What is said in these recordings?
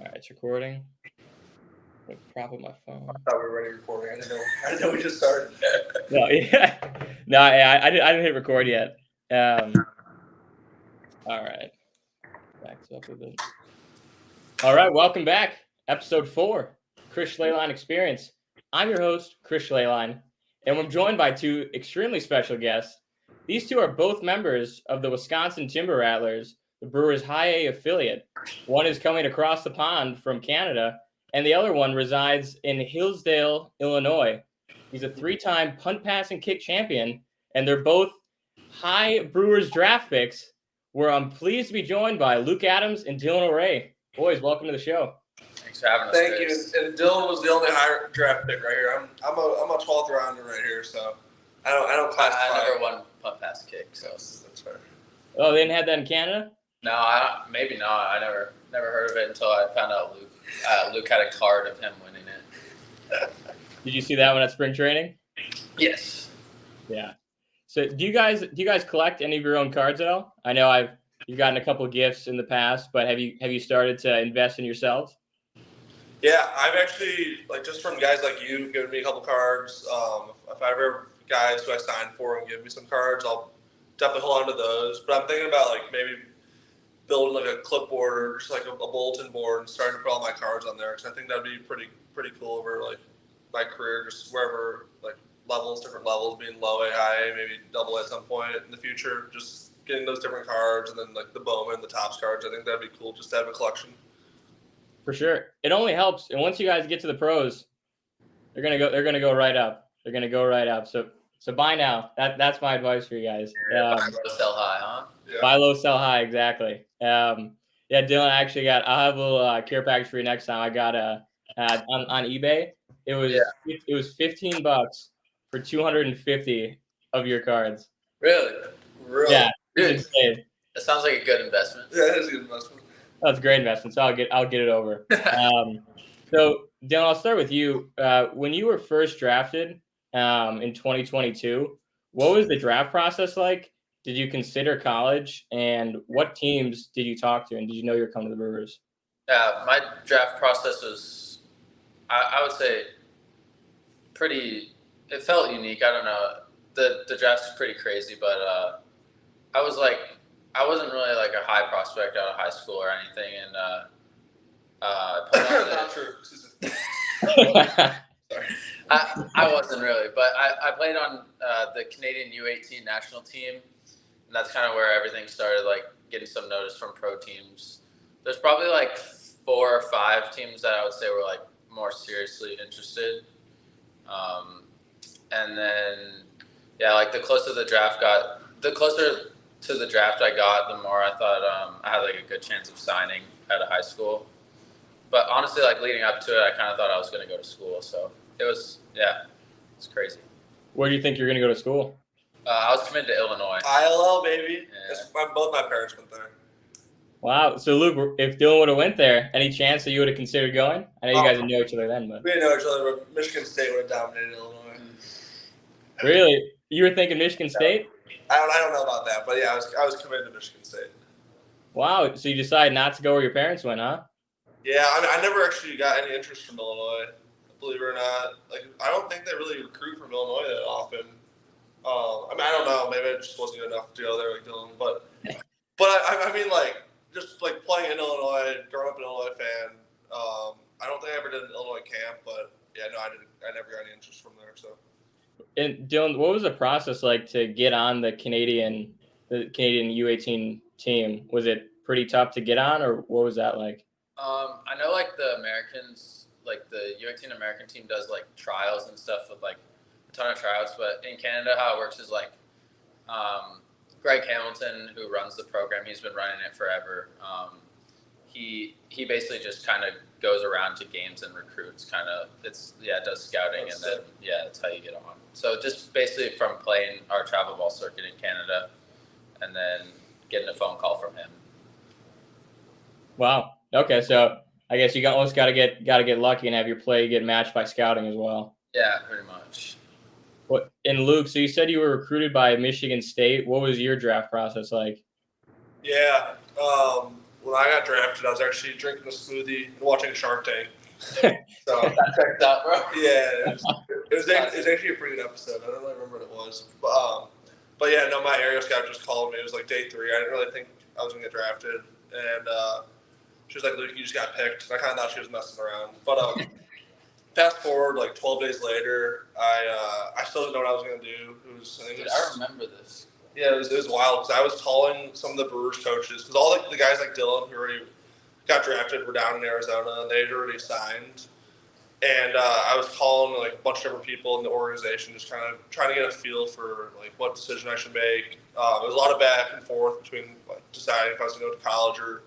All right, it's recording. Prop up my phone. I thought we were already recording. I didn't know we just started. No, yeah, no, I didn't hit record yet. All right, backs up a bit. All right, welcome back, episode 4, Chris Schleline Experience. I'm your host, Chris Schleline, and I'm joined by two extremely special guests. These two are both members of the Wisconsin Timber Rattlers, the Brewers High A affiliate. One is coming across the pond from Canada, and the other one resides in Hillsdale, Illinois. He's a 3-time punt, pass, and kick champion, and they're both high Brewers draft picks, where I'm pleased to be joined by Luke Adams and Dylan O'Ray. Boys, welcome to the show. Thanks for having us. Thank you. And Dylan was the only high draft pick right here. I'm a 12th rounder right here, so I don't classify. I never won punt pass kick, so that's fair. Oh, they didn't have that in Canada? No, maybe not. I never heard of it until I found out Luke had a card of him winning it. Did you see that one at spring training? Yes. Yeah. So do you guys collect any of your own cards at all? I know you've gotten a couple of gifts in the past, but have you started to invest in yourselves? Yeah, I've actually, just from guys like you giving me a couple cards. If I ever guys who I signed for and give me some cards, I'll definitely hold on to those. But I'm thinking about maybe building a clipboard or just a bulletin board and starting to put all my cards on there, because I think that'd be pretty cool over my career, just wherever different levels, being low A, high A, maybe double A at some point in the future, just getting those different cards, and then the Bowman, the Topps cards. I think that'd be cool just to have a collection. For sure. It only helps. And once you guys get to the pros, they're gonna go right up. They're gonna go right up. So buy now. That's my advice for you guys. Buy low, sell high, huh? Yeah. Buy low, sell high, exactly. Yeah, Dylan, I'll have a little care package for you next time. I got on eBay. It was $15 for 250 of your cards. Really? Yeah. Dude, that sounds like a good investment. Yeah, it is a good investment. That's a great investment. So I'll get it over. So Dylan, I'll start with you. When you were first drafted in 2022, what was the draft process like? Did you consider college, and what teams did you talk to, and did you know you were coming to the Brewers? Yeah, my draft process was, I would say, it felt unique. I don't know. The draft's pretty crazy, but I wasn't really a high prospect out of high school or anything, and Not true. Sorry. I wasn't really, but I played on the Canadian U18 national team, and that's kind of where everything started, getting some notice from pro teams. There's probably 4 or 5 teams that I would say were more seriously interested. And then, the closer to the draft I got, the more I thought I had a good chance of signing out of high school. But honestly, leading up to it, I kind of thought I was going to go to school. So it's crazy. Where do you think you're going to go to school? I was committed to Illinois. ILL, baby. Yeah. Both my parents went there. Wow. So Luke, if Dylan would have went there, any chance that you would have considered going? I know you guys didn't know each other then, but we didn't know each other. But Michigan State would have dominated Illinois. Really? You were thinking Michigan State? I don't know about that, but yeah, I was committed to Michigan State. Wow. So you decided not to go where your parents went, huh? Yeah, I never actually got any interest from Illinois, believe it or not. I don't think they really recruit from Illinois that often. I don't know. Maybe it just wasn't good enough to go there like Dylan. But I mean, just playing in Illinois, growing up an Illinois fan. I don't think I ever did an Illinois camp, but yeah, no, I didn't. I never got any interest from there. So. And Dylan, what was the process like to get on the Canadian U18 team? Was it pretty tough to get on, or what was that like? I know the Americans, the U18 American team does trials and stuff with a ton of tryouts, but in Canada how it works is Greg Hamilton, who runs the program, he's been running it forever. He basically just kind of goes around to games and recruits, does scouting. That's and then that's how you get on. So just basically from playing our travel ball circuit in Canada and then getting a phone call from him. Wow. Okay, so I guess you almost got to get lucky and have your play get matched by scouting as well. Yeah, pretty much. And Luke, so you said you were recruited by Michigan State. What was your draft process like? Yeah, when I got drafted, I was actually drinking a smoothie and watching Shark Tank. So That checked out, bro. yeah, it was actually a pretty good episode. I don't really remember what it was, but yeah, no, my area scout just called me. It was like day 3. I didn't really think I was gonna get drafted, and she was like, "Luke, you just got picked." And I kind of thought she was messing around, but fast forward like 12 days later, I still didn't know what I was gonna do. I remember this. Yeah, it was wild because I was calling some of the Brewers coaches because all the guys like Dylan who already got drafted were down in Arizona and they'd already signed. And I was calling like a bunch of different people in the organization, just kind of trying to get a feel for like what decision I should make. There was a lot of back and forth between like deciding if I was going to go to college or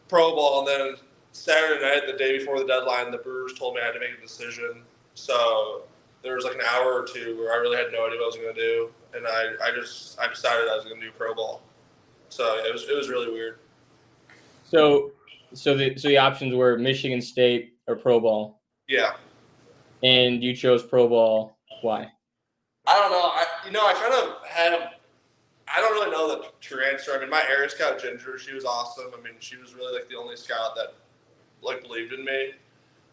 pro ball. And then Saturday night, the day before the deadline, the Brewers told me I had to make a decision. So there was like an hour or two where I really had no idea what I was going to do, and I decided I was going to do pro ball. So it was really weird. So the options were Michigan State or pro ball. Yeah. And you chose pro ball. Why? I don't know. I kind of had. I don't really know the true answer. I mean, my area scout Ginger, she was awesome. I mean, she was really like the only scout that like believed in me.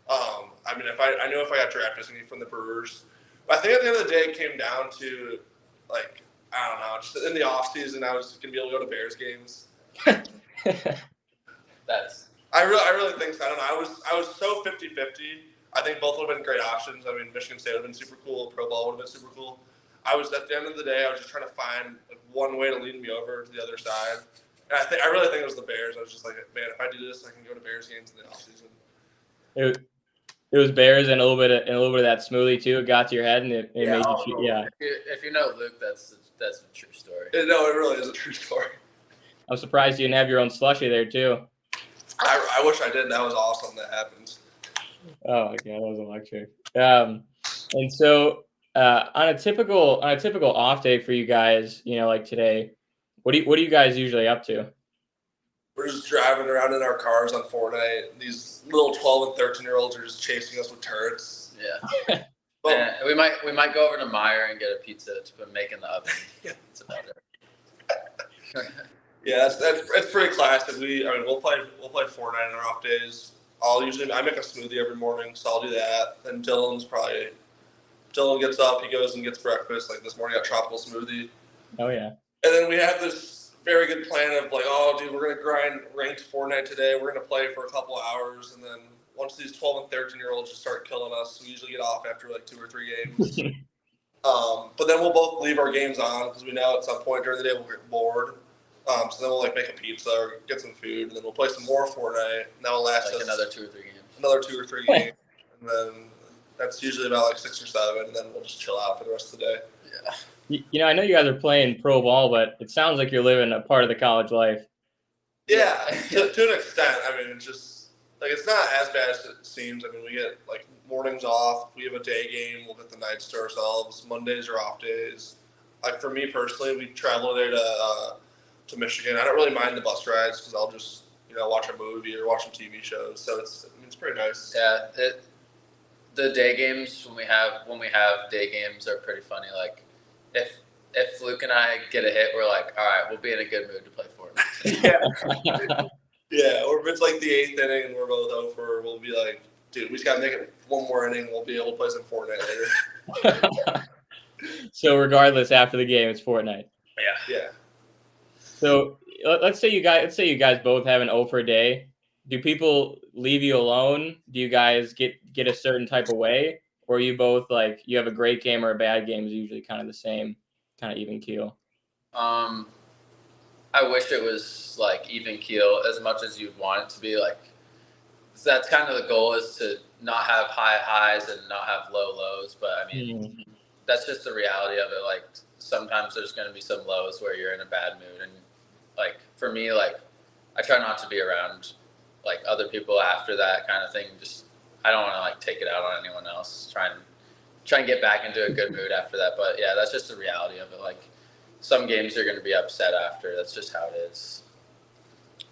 I mean, I knew if I got drafted, it was gonna be from the Brewers. But I think at the end of the day, it came down to like I don't know. Just in the off season, I was gonna be able to go to Bears games. I really think so. I don't know. I was so 50-50. I think both would have been great options. I mean, Michigan State would have been super cool. Pro ball would have been super cool. I was at the end of the day, I was just trying to find like, one way to lead me over to the other side. And I really think it was the Bears. I was just like, man, if I do this, I can go to Bears games in the offseason. It was Bears and a little bit of that smoothie too. It got to your head and it made you. Yeah. If you know Luke, that's a true story. No, it really is a true story. I'm surprised you didn't have your own slushie there too. I wish I did. That was awesome. That happened. Oh my god, that was electric. And so on a typical off day for you guys, like today, what do you guys usually up to? We're just driving around in our cars on Fortnite. These little 12 and 13-year-olds are just chasing us with turrets. Yeah. Yeah, we might go over to Meyer and get a pizza to make in the oven. Yeah. That's about it. Yeah, that's pretty classic. We'll play Fortnite on our off days. I make a smoothie every morning, so I'll do that. Then Dylan gets up, he goes and gets breakfast. Like this morning, I got tropical smoothie. Oh yeah. And then we have this very good plan of like, oh dude, we're gonna grind ranked Fortnite today. We're gonna play for a couple hours, and then once these 12 and 13-year-olds just start killing us, we usually get off after like 2 or 3 games. But then we'll both leave our games on because we know at some point during the day we'll get bored. So then we'll like make a pizza or get some food, and then we'll play some more Fortnite. And that will last us another 2 or 3 games. Another 2 or 3 games, and then that's usually about like 6 or 7, and then we'll just chill out for the rest of the day. Yeah. I know you guys are playing pro ball, but it sounds like you're living a part of the college life. Yeah, to an extent. I mean, it's just like it's not as bad as it seems. I mean, we get like mornings off. If we have a day game, we'll get the nights to ourselves. Mondays are off days. Like for me personally, we travel there to Michigan. I don't really mind the bus rides because I'll just watch a movie or watch some TV shows. So it's pretty nice. Yeah, the day games when we have day games are pretty funny. Like if Luke and I get a hit, we're like, all right, we'll be in a good mood to play Fortnite. Yeah, or if it's like the 8th inning and we're both over, we'll be like, dude, we just gotta make it one more inning. We'll be able to play some Fortnite later. So regardless, after the game, it's Fortnite. Yeah. So let's say you guys both have an 0 for a day. Do people leave you alone? Do you guys get a certain type of way, or are you both like you have a great game or a bad game is usually kind of the same, kind of even keel? I wish it was like even keel as much as you'd want it to be. Like that's kind of the goal, is to not have high highs and not have low lows. But I mean, that's just the reality of it. Like sometimes there's going to be some lows where you're in a bad mood, and like for me, like I try not to be around like other people after that kind of thing. Just I don't want to like take it out on anyone else. Try and get back into a good mood after that. But yeah, that's just the reality of it. Like some games you're going to be upset after. That's just how it is.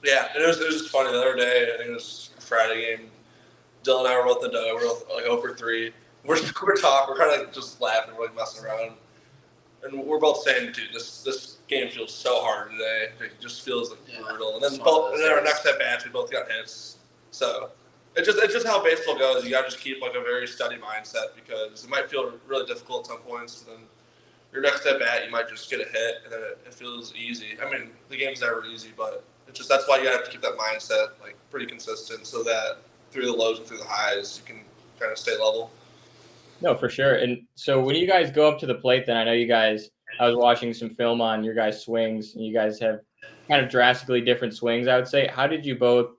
Yeah, it was just funny the other day. I think it was a Friday game. Dylan and I were both in the we're both like 0 for 3. We're talking. We're kind of like just laughing. We're like messing around. and we're both saying, dude, this game feels so hard today. It just feels like brutal. And then our next at bats, we both got hits. So it's just how baseball goes. You got to just keep like a very steady mindset because it might feel really difficult at some points. But then your next at bat, you might just get a hit, and then it feels easy. I mean, the game's never easy, but that's why you have to keep that mindset like pretty consistent, so that through the lows and through the highs, you can kind of stay level. No, for sure. And so when you guys go up to the plate, then I know I was watching some film on your guys' swings, and you guys have kind of drastically different swings, I would say. How did you both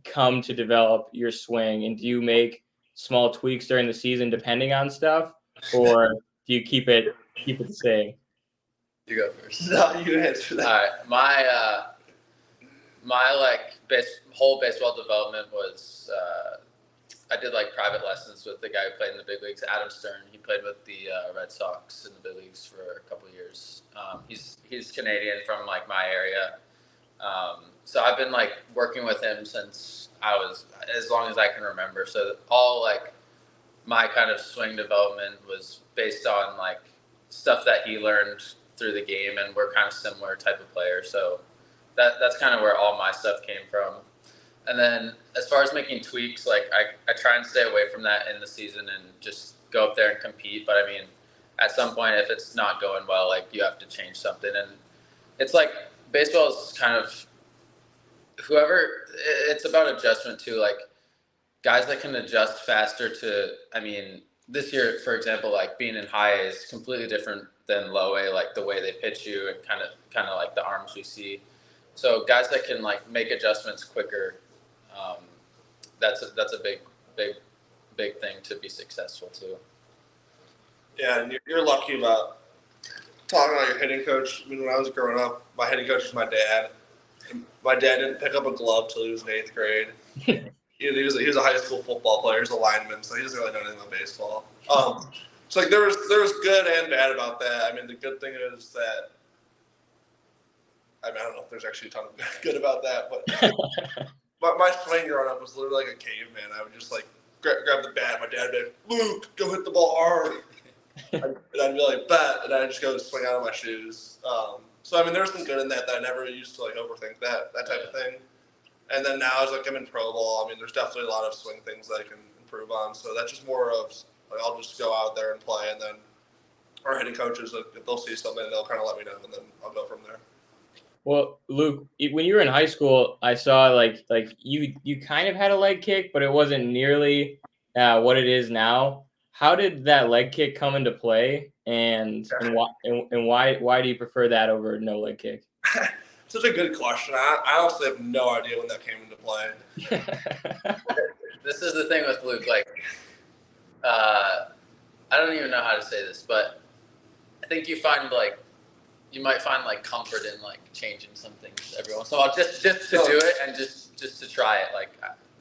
come to develop your swing? And do you make small tweaks during the season depending on stuff? Or do you keep it the same? You go first. No, you answer that. All right. My whole baseball development was I did like private lessons with the guy who played in the big leagues, Adam Stern. He played with the Red Sox in the big leagues for a couple of years. He's Canadian from like my area, so I've been like working with him since I was as long as I can remember. So all like my kind of swing development was based on like stuff that he learned through the game, and we're kind of similar type of player. So that's kind of where all my stuff came from. And then as far as making tweaks, like I try and stay away from that in the season and just go up there and compete. But I mean, at some point, if it's not going well, like you have to change something. And it's like baseball is kind of it's about adjustment too. Like guys that can adjust faster to, I mean, this year, for example, like being in high A is completely different than low A, like the way they pitch you and kind of like the arms we see. So guys that can like make adjustments quicker, that's a big thing to be successful too. Yeah, and you're lucky about talking about your hitting coach. I mean, when I was growing up, my hitting coach was my dad. And my dad didn't pick up a glove till he was in 8th grade. he was a high school football player. He was a lineman, so he doesn't really know anything about baseball. So like there was good and bad about that. I mean, the good thing is that I don't know if there's actually a ton of good about that, but my swing growing up was literally like a caveman. I would just like grab the bat. My dad would be like, "Luke, go hit the ball hard," and I'd be like, "Bet," and I'd just go swing out of my shoes. So I mean, there's some good in that I never used to like overthink that type of thing. And then now as like I'm in pro ball, I mean, there's definitely a lot of swing things that I can improve on. So that's just more of like I'll just go out there and play, and then our hitting coaches, like, if they'll see something, they'll kind of let me know, and then I'll go from there. Well, Luke, when you were in high school, I saw like you kind of had a leg kick, but it wasn't nearly what it is now. How did that leg kick come into play, and why do you prefer that over no leg kick? Such a good question. I honestly have no idea when that came into play. This is the thing with Luke. Like, I don't even know how to say this, but I think you might find like comfort in like changing some things every once in a while, just to do it and just to try it. Like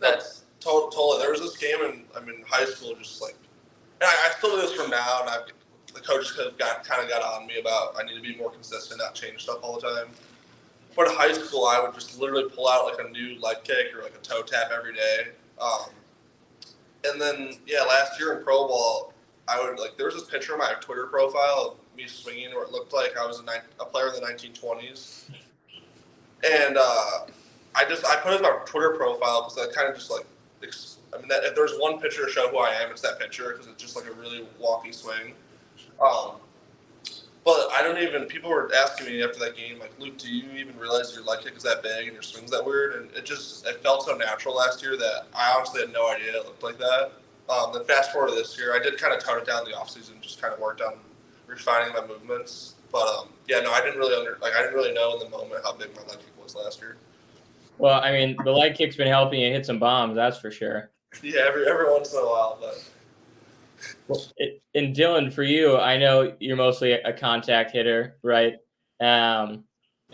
that's totally. There was this game in high school, just like, and I still do this from now, and the coaches got on me about I need to be more consistent, not change stuff all the time. But in high school, I would just literally pull out like a new leg kick or like a toe tap every day. And then last year in pro ball, I would like there was this picture on my Twitter profile of me swinging where it looked like I was a player in the 1920s, and I put it in my Twitter profile because I kind of just like that if there's one picture to show who I am, it's that picture because it's just like a really wonky swing. But people were asking me after that game, like, Luke, do you even realize your leg kick is that big and your swing's that weird? And it felt so natural last year that I honestly had no idea it looked like that. Then fast forward to this year, I did kind of tone it down in the offseason, just kind of worked on refining my movements. But I didn't really know in the moment how big my leg kick was last year. Well, I mean, the leg kick's been helping you hit some bombs, that's for sure. Yeah, every once in a while, but. Well, and Dylan, for you, I know you're mostly a contact hitter, right? An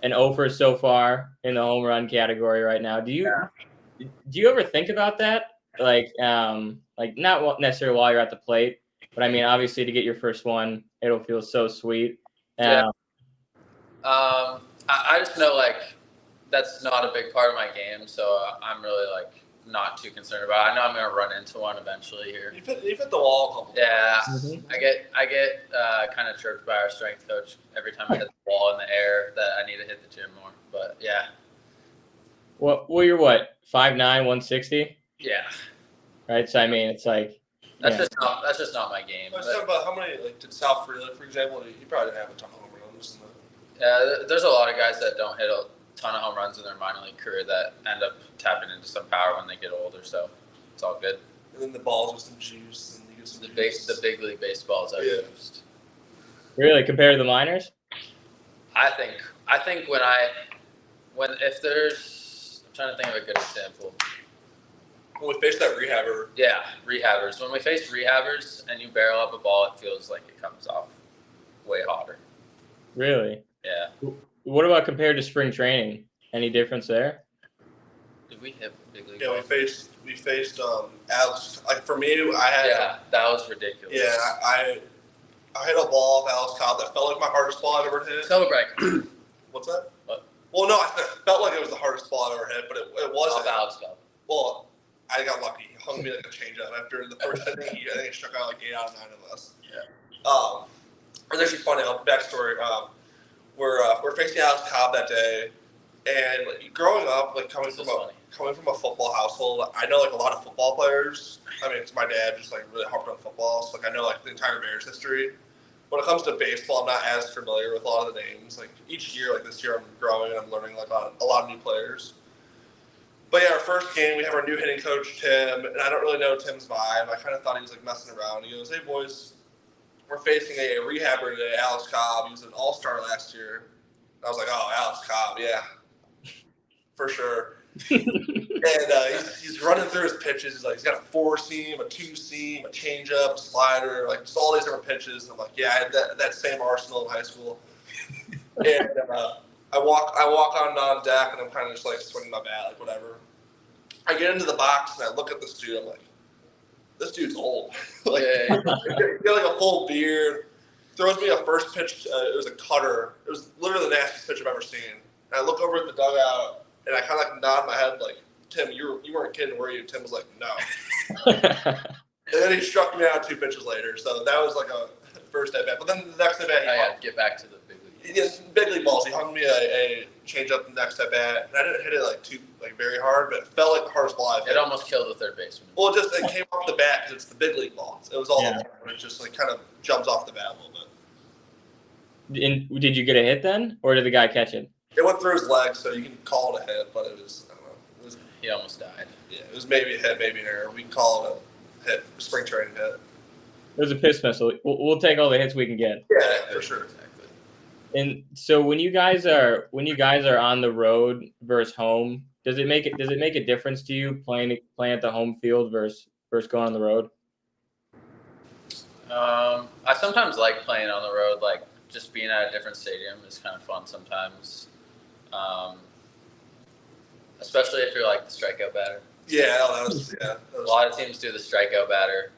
0 so far in the home run category right now. Do you ever think about that? Like not necessarily while you're at the plate, but I mean, obviously to get your first one, it'll feel so sweet. I just know like that's not a big part of my game, so I'm really like not too concerned about. I know I'm going to run into one eventually here. You hit the wall a couple Yeah, times. I get kind of chirped by our strength coach every time I hit the wall in the air that I need to hit the gym more. But yeah. Well, you're what, 5'9", 160? Yeah. Right. So I mean, it's like that's just not my game. I was talking about how many did South Freeland, for example. He probably didn't have a ton of home runs. Yeah, there's a lot of guys that don't hit a ton of home runs in their minor league career that end up tapping into some power when they get older. So it's all good. And then the balls with some juice, and you get some the big league baseballs are used. Really, compared to the minors? I think if there's, I'm trying to think of a good example. When we face that rehabber. Yeah, rehabbers. When we face rehabbers and you barrel up a ball, it feels like it comes off way hotter. Really? Yeah. What about compared to spring training? Any difference there? Did we hit big league? Yeah, we faced Alex. Like for me, I had. Yeah, that was ridiculous. Yeah, I hit a ball off Alex Cobb that felt like my hardest ball I've ever hit. Celebrate. What's that? What? Well, no, I felt like it was the hardest ball I've ever hit, but it wasn't. Off Alex Cobb. Well, I got lucky. He hung me like a changeup after the first inning. I think he struck out like 8 out of 9 of us. Yeah. It's actually funny. Backstory. We're facing Alex Cobb that day, and like, growing up, like coming from a football household, I know like a lot of football players. I mean, 'cause my dad just like really harped on football, so like I know like the entire Bears history. When it comes to baseball, I'm not as familiar with a lot of the names. Like each year, like this year, I'm growing and I'm learning like a lot of new players. But yeah, our first game, we have our new hitting coach, Tim, and I don't really know Tim's vibe. I kind of thought he was like messing around. He goes, "Hey boys, we're facing a rehabber today, Alex Cobb. He was an all-star last year." I was like, "Oh, Alex Cobb, yeah, for sure." And he's running through his pitches. He's like, he's got a 4-seam, a 2-seam, a changeup, a slider, like just all these different pitches. And I'm like, yeah, I had that same arsenal in high school. And I walk on deck, and I'm kind of just like swinging my bat, like whatever. I get into the box and I look at this dude. I'm like, this dude's old. Like, he got like a full beard. Throws me a first pitch. It was a cutter. It was literally the nastiest pitch I've ever seen. And I look over at the dugout, and I kind of like nod my head like, "Tim, you weren't kidding, were you?" Tim was like, "No." And then he struck me out 2 pitches later. So that was like a first at bat. But then the next at bat, get back to the big league. Yes, big league balls. He hung me a change up the next at bat, and I didn't hit it like very hard, but it felt like the hardest ball I've hit. It almost killed the third baseman. Well, it came off the bat because it's the big league balls. It was all the time, and it just like kind of jumps off the bat a little bit. And did you get a hit then, or did the guy catch it? It went through his legs, so you can call it a hit, but it was, I don't know. He almost died. Yeah, it was maybe a hit, maybe an error. We can call it a hit, spring training hit. It was a piss missile. We'll take all the hits we can get. Yeah, for sure. Exactly. And so when you guys are on the road versus home, does it make a difference to you playing at the home field versus going on the road? I sometimes like playing on the road, like just being at a different stadium is kind of fun sometimes. Especially if you're like the strikeout batter. Yeah, that was a lot of teams do the strikeout batter.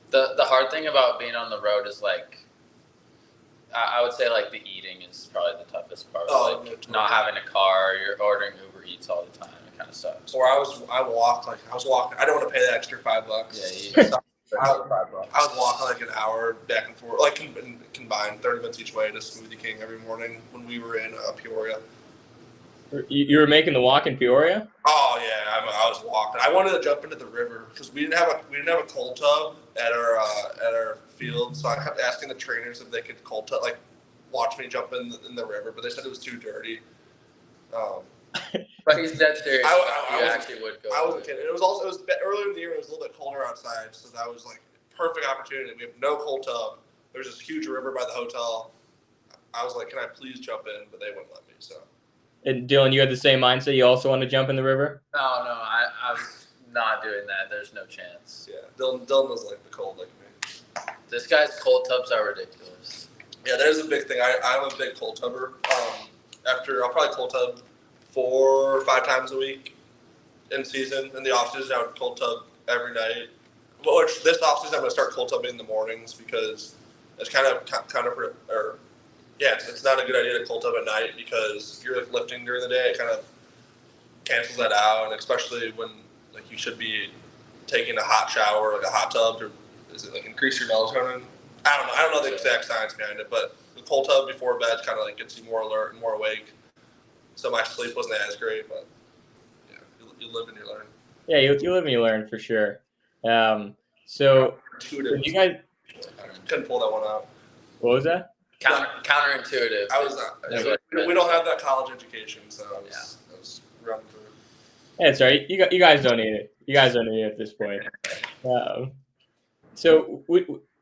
The hard thing about being on the road is like, I would say like the eating is probably the toughest part. Not having a car, you're ordering Uber Eats all the time. It kind of sucks. Or I was walking. I don't want to pay that extra $5. Yeah, I was walking like an hour back and forth, like combined 30 minutes each way to Smoothie King every morning when we were in Peoria. You were making the walk in Peoria? Oh yeah, I was walking. I wanted to jump into the river because we didn't have a cold tub at our field, so I kept asking the trainers if they could cold tub, like watch me jump in the river, but they said it was too dirty. But he's dead serious. I actually would go. I wasn't kidding. It was earlier in the year. It was a little bit colder outside, so that was like perfect opportunity. We have no cold tub. There's this huge river by the hotel. I was like, "Can I please jump in?" But they wouldn't let me. So. And Dylan, you had the same mindset. You also want to jump in the river? No, I was not doing that. There's no chance. Yeah, Dylan was like the cold like me. This guy's cold tubs are ridiculous. Yeah, there's a big thing. I'm a big cold tubber. I'll probably cold tub 4 or 5 times a week in season. In the off season, I would cold tub every night. Which this off season, I'm gonna start cold tubbing in the mornings because it's it's not a good idea to cold tub at night because if you're like lifting during the day, it kind of cancels that out, and especially when like you should be taking a hot shower, like a hot tub, or is it like increase your melatonin? I don't know the exact science behind it, but the cold tub before bed kind of like gets you more alert and more awake. So my sleep wasn't as great, but yeah, you live and you learn. Yeah, you live and you learn for sure. So you guys couldn't pull that one out. What was that? Counterintuitive. I was not. We don't have that college education, so I was running through. Yeah, it's all right. You guys don't need it. You guys don't need it at this point. So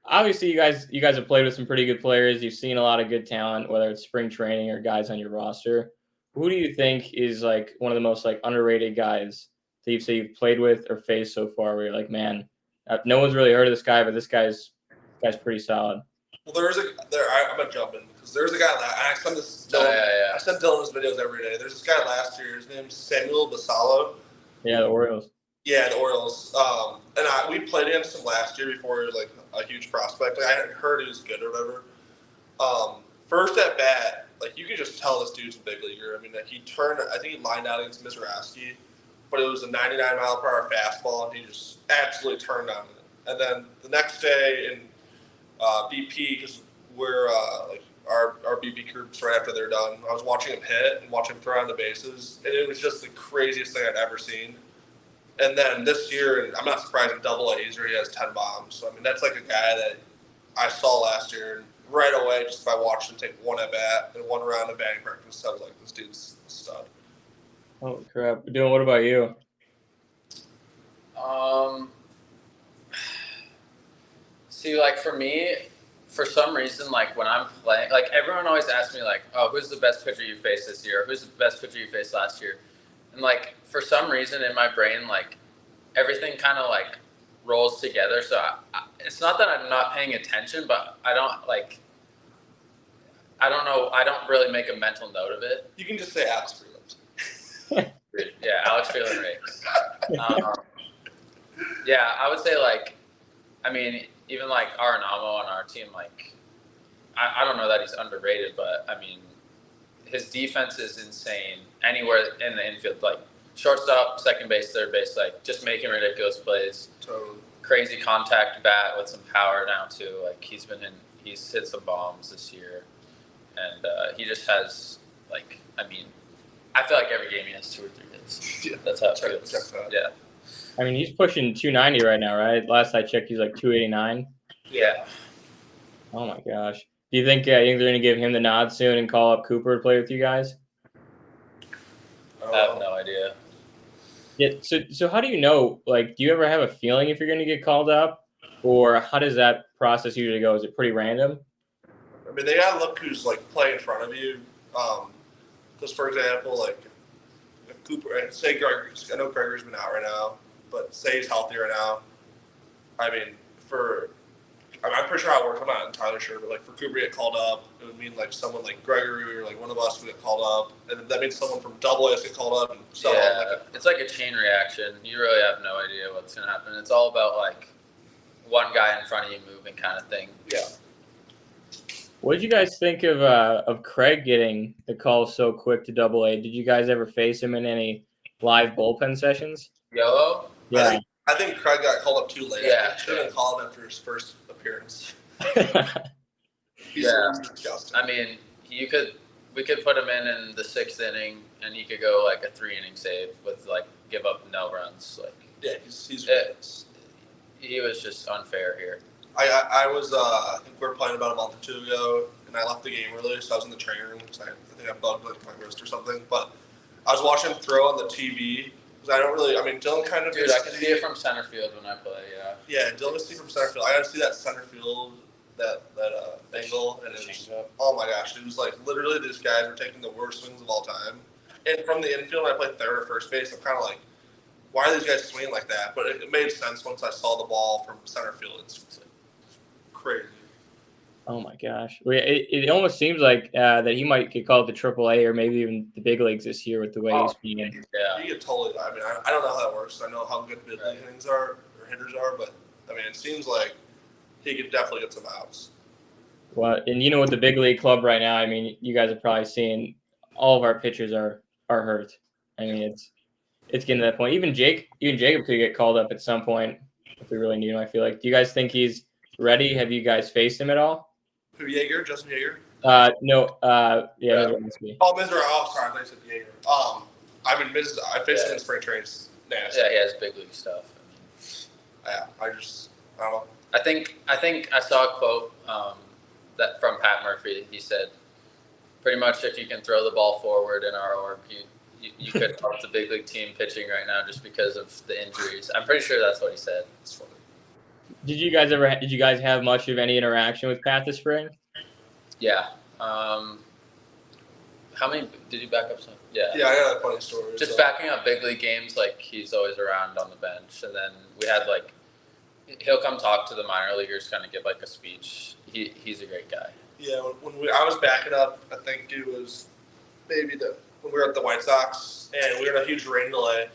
obviously you guys have played with some pretty good players. You've seen a lot of good talent, whether it's spring training or guys on your roster. Who do you think is like one of the most like underrated guys that you've played with or faced so far? Where you're like, man, no one's really heard of this guy, but this guy's pretty solid. Well, I'm gonna jump in because there's a guy. I send this. I send Dylan his videos every day. There's this guy last year. His name's Samuel Basalo. Yeah, the Orioles. Yeah, the Orioles. And we played against him last year before he was like a huge prospect. Like I hadn't heard he was good or whatever. First at bat, like you could just tell this dude's a big leaguer. I mean, like I think he lined out against Mizrachi, but it was a 99-mile-per-hour fastball, and he just absolutely turned on it. And then the next day in BP, because we're like our BP groups right after they're done, I was watching him hit and watching him throw on the bases, and it was just the craziest thing I'd ever seen. And then this year, and I'm not surprised in Double-A, he has 10 bombs. So I mean, that's like a guy that I saw last year, and right away, just if I watched him take one at bat and one round of batting practice, I was like, this dude's a stud. Oh crap! Dylan, what about you? See, like for me, for some reason, like when I'm playing, like everyone always asks me, like, "Oh, who's the best pitcher you faced this year? Who's the best pitcher you faced last year?" And like for some reason in my brain, like everything kind of like rolls together. So it's not that I'm not paying attention, but I don't know. I don't really make a mental note of it. You can just say Alex Freeland. Yeah, Alex Freeland rakes. Yeah, I would say like, I mean, even like Arenamo on our team, like, I don't know that he's underrated, but I mean, his defense is insane anywhere in the infield, like shortstop, second base, third base, like just making ridiculous plays. Totally. Crazy contact bat with some power now too. Like he's hit some bombs this year, and he just has like, I mean, I feel like every game he has 2 or 3 hits. Yeah, that's how it feels. Yeah. I mean, he's pushing 290 right now, right? Last I checked, he's like 289. Yeah. Oh my gosh. Do you think they're going to give him the nod soon and call up Cooper to play with you guys? I have no idea. Yeah. So how do you know? Like, do you ever have a feeling if you're going to get called up, or how does that process usually go? Is it pretty random? I mean, they gotta look who's like playing in front of you. Because for example, like if Cooper, say Gregory's, I know Gregory's been out right now, but say he's healthy right now. I mean, I'm pretty sure how it works. I'm not entirely sure, but like for Cooper to get called up, it would mean like someone like Gregory or like one of us would get called up, and then that means someone from Double-A has to get called up, and so on. Yeah, it's like a chain reaction. You really have no idea what's gonna happen. It's all about like one guy in front of you moving, kind of thing. Yeah. What did you guys think of Craig getting the call so quick to Double-A? Did you guys ever face him in any live bullpen sessions? Yellow? Yeah. I think Craig got called up too late. Yeah. Should have been called after his first appearance. Yeah. Disgusting. I mean, we could put him in the 6th inning, and he could go like a 3-inning save with like give up no runs. Like yeah, he's he was just unfair here. I was I think we were playing about a month or 2 ago, and I left the game early, so I was in the training room because I think I bugged like my wrist or something. But I was watching him throw on the TV because Dylan kind of. Dude, I can see it from center field when I play. Yeah. Yeah, Dylan can see from center field. I got to see that center field that angle, and it was, oh my gosh, it was like literally these guys were taking the worst swings of all time. And from the infield, when I played third or first base, I'm kind of like, why are these guys swinging like that? But it made sense once I saw the ball from center field. It's crazy. Oh my gosh! It almost seems like that he might get called to AAA or maybe even the big leagues this year with the way he's being. Yeah, he could totally. I mean, I don't know how that works. I know how good big league hitters are, but I mean, it seems like he could definitely get some outs. Well, and with the big league club right now, I mean, you guys are probably seeing all of our pitchers are hurt. I mean, it's getting to that point. Even Jacob could get called up at some point if we really need him. I feel like. Do you guys think he's ready? Have you guys faced him at all? Who, Jaeger? Justin Jaeger? No. Yeah. Yeah. Me. Oh, Mizra. Oh, sorry. I thought you said Jaeger. I mean, I faced him in spring trains. Nasty. Yeah, he has big league stuff. Yeah, I don't know. I think I saw a quote that from Pat Murphy. He said, pretty much if you can throw the ball forward in our org, you could help the big league team pitching right now just because of the injuries. I'm pretty sure that's what he said. It's funny. Did you guys have much of any interaction with Pat this spring? Yeah. How many did you back up some? Yeah. Yeah, I got a funny story. Just backing up big league games, like he's always around on the bench, and then we had like he'll come talk to the minor leaguers, kind of give like a speech. He's a great guy. Yeah, when I was backing up, I think it was maybe when we were at the White Sox, and we were in a huge rain delay.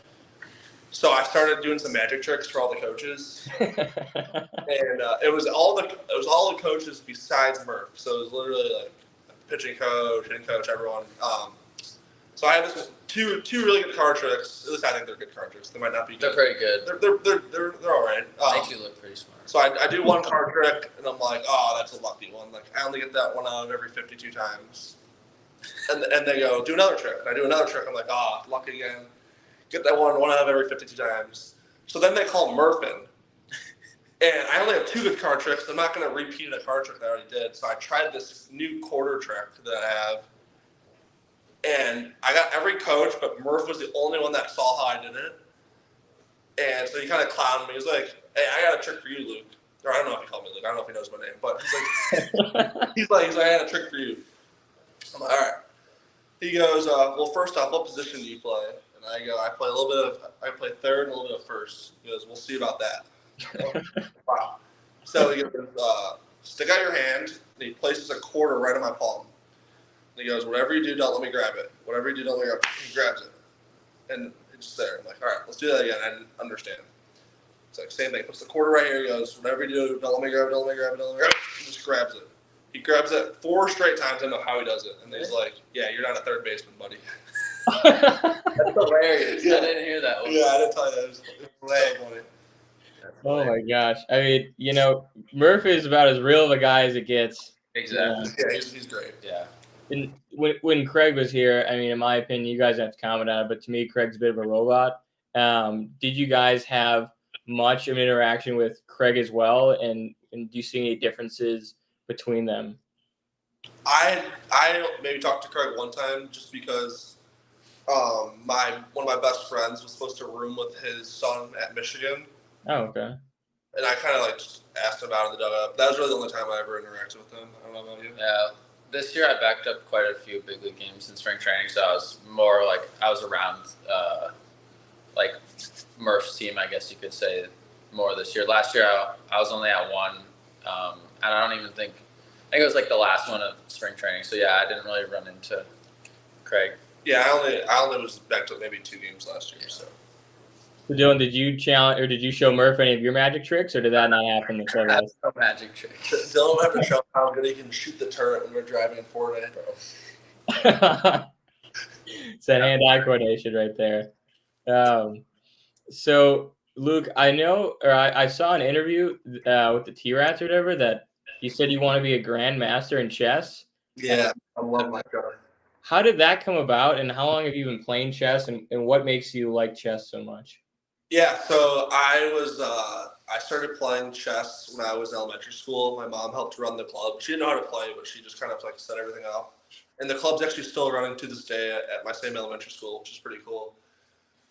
So I started doing some magic tricks for all the coaches, and it was all the coaches besides Murph. So it was literally like pitching coach, hitting coach, everyone. So I had two really good card tricks. At least I think they're good card tricks. They might not be good. They're pretty good. They're all right. Makes you look pretty smart. So I do one card trick, and I'm like, oh, that's a lucky one. Like I only get that one out of every 52 times. And they go, do another trick. And I do another trick. I'm like, oh, lucky again. Get that one out of every 52 times. So then they call Murph in. And I only have two good card tricks. I'm not going to repeat a card trick that I already did. So I tried this new quarter trick that I have. And I got every coach, but Murph was the only one that saw how I did it. And so he kind of clowned me. He was like, hey, I got a trick for you, Luke. Or I don't know if he called me Luke. I don't know if he knows my name. But he's like, I got a trick for you. I'm like, all right. He goes, well, first off, what position do you play? And I go, I play third and a little bit of first. He goes, we'll see about that. Wow. So he goes, stick out your hand, and he places a quarter right in my palm. And he goes, whatever you do, don't let me grab it. Whatever you do, don't let me grab it. He grabs it. And it's just there. I'm like, all right, let's do that again. I didn't understand. It's like, same thing. Puts the quarter right here. He goes, whatever you do, don't let me grab it, don't let me grab it, don't let me grab it. He just grabs it. He grabs it 4 straight times. I don't know how he does it. And he's like, yeah, you're not a third baseman, buddy. That's hilarious. Yeah. I didn't hear that one. Yeah, I didn't tell you that. It was so funny. Oh my gosh. I mean, Murph is about as real of a guy as it gets. Exactly. Yeah, he's great. Yeah. And when Craig was here, I mean, in my opinion, you guys have to comment on it, but to me, Craig's a bit of a robot. Did you guys have much of an interaction with Craig as well? And do you see any differences between them? I maybe talked to Craig one time just because one of my best friends was supposed to room with his son at Michigan. Oh, okay. And I kind of just asked him about it in the dugout. That was really the only time I ever interacted with him. I don't know about you. Yeah. This year I backed up quite a few big league games in spring training, so I was more like I was around like Murph's team, I guess you could say, more this year. Last year I was only at one, and I think it was like the last one of spring training. So yeah, I didn't really run into Craig. Yeah, I only was backed up maybe 2 games last year. So Dylan, did you challenge or did you show Murph any of your magic tricks, or did that not happen this No magic tricks. Dylan will have to show how good he can shoot the turret when we're driving in Florida, bro. It's that hand-eye coordination right there. So Luke, I saw an interview with the T-Rats or whatever that you said you want to be a grandmaster in chess. Yeah, I love my guy. How did that come about, and how long have you been playing chess, and what makes you like chess so much? Yeah, so I started playing chess when I was in elementary school. My mom helped run the club. She didn't know how to play, but she just kind of like set everything up. And the club's actually still running to this day at my same elementary school, which is pretty cool.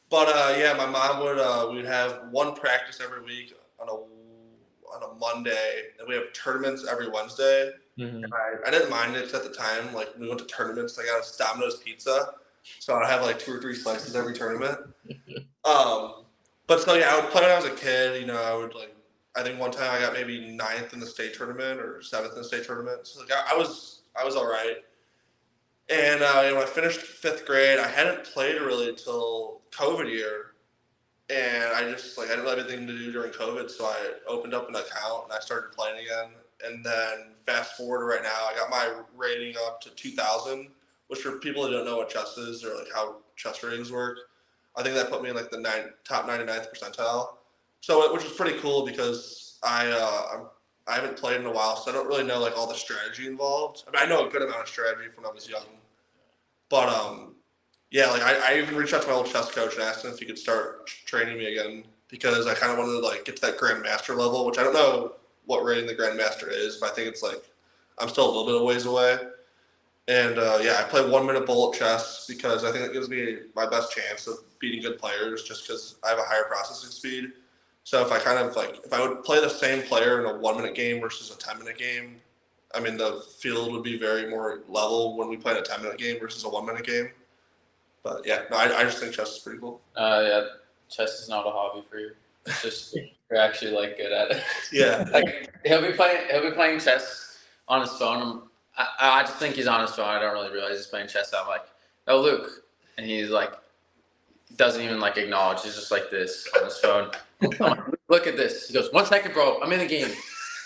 But yeah, my mom we'd have one practice every week on a Monday, and we have tournaments every Wednesday. Mm-hmm. And I didn't mind it at the time. Like we went to tournaments, I got a Domino's pizza, so I'd have like 2 or 3 slices every tournament. But so yeah, I would play when I was a kid. I think one time I got maybe 9th in the state tournament or 7th in the state tournament. So like I was all right. And when I finished 5th grade, I hadn't played really until COVID year. And I didn't have anything to do during COVID, so I opened up an account and I started playing again. And then fast forward to right now, I got my rating up to 2,000, which for people who don't know what chess is or like how chess ratings work, I think that put me in like the top 99th percentile. So which was pretty cool because I haven't played in a while, so I don't really know like all the strategy involved. I mean, I know a good amount of strategy from when I was young, but yeah, like I even reached out to my old chess coach and asked him if he could start training me again because I kind of wanted to like get to that grandmaster level, which I don't know what rating the grandmaster is, but I think it's like I'm still a little bit of ways away. And yeah, I play 1 minute bullet chess because I think it gives me my best chance of beating good players just because I have a higher processing speed. So if I would play the same player in a 1 minute game versus a 10-minute game, I mean, the field would be very more level when we play in a 10-minute game versus a 1 minute game. But yeah, no, I just think chess is pretty cool. Yeah, chess is not a hobby for you. It's just you're actually like good at it. Yeah. Like he'll be playing chess on his phone. I just think he's on his phone. I don't really realize he's playing chess. I'm like, oh Luke, and he's like, doesn't even like acknowledge. He's just like this on his phone. I'm like, look at this. He goes, 1 second, bro. I'm in the game.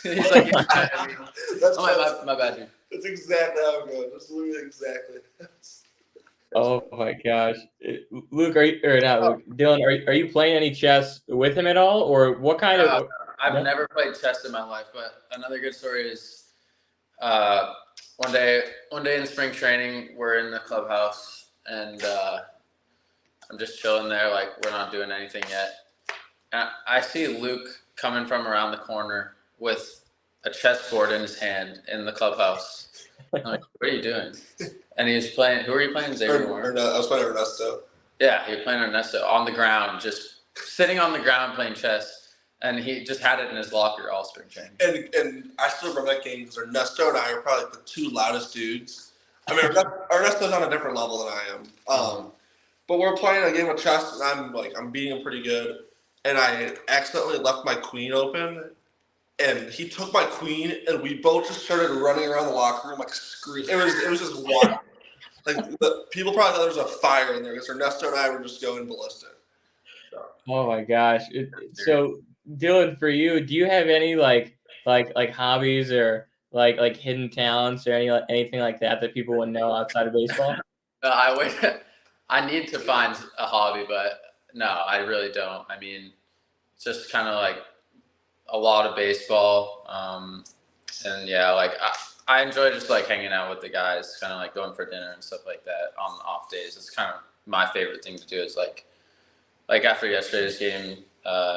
He's like, That's I'm like, my bad, dude. That's exactly how it goes. That's literally exactly. Oh my gosh, Luke, Dylan, are you playing any chess with him at all, or what kind of? I've never played chess in my life, but another good story is, one day in spring training, we're in the clubhouse, and I'm just chilling there, like we're not doing anything yet. And I see Luke coming from around the corner with a chessboard in his hand in the clubhouse. I'm like, what are you doing? And he was playing. Who are you playing? Xavier Moore? I was playing Ernesto. Yeah, he was playing Ernesto on the ground, just sitting on the ground playing chess. And he just had it in his locker all spring training. And I still remember that game because Ernesto and I are probably like the two loudest dudes. I mean, Ernesto's on a different level than I am. But we're playing a game of chess, and I'm beating him pretty good. And I accidentally left my queen open, and he took my queen, and we both just started running around the locker room like screaming. It was just wild. Like the people probably thought there was a fire in there because Ernesto and I were just going ballistic. So. Oh my gosh! So Dylan, for you, do you have any like hobbies or like hidden talents or anything like that people wouldn't know outside of baseball? I need to find a hobby, but no, I really don't. I mean, it's just kind of like a lot of baseball, and yeah, like I enjoy just like hanging out with the guys, kind of like going for dinner and stuff like that on off days. It's kind of my favorite thing to do. Is like after yesterday's game,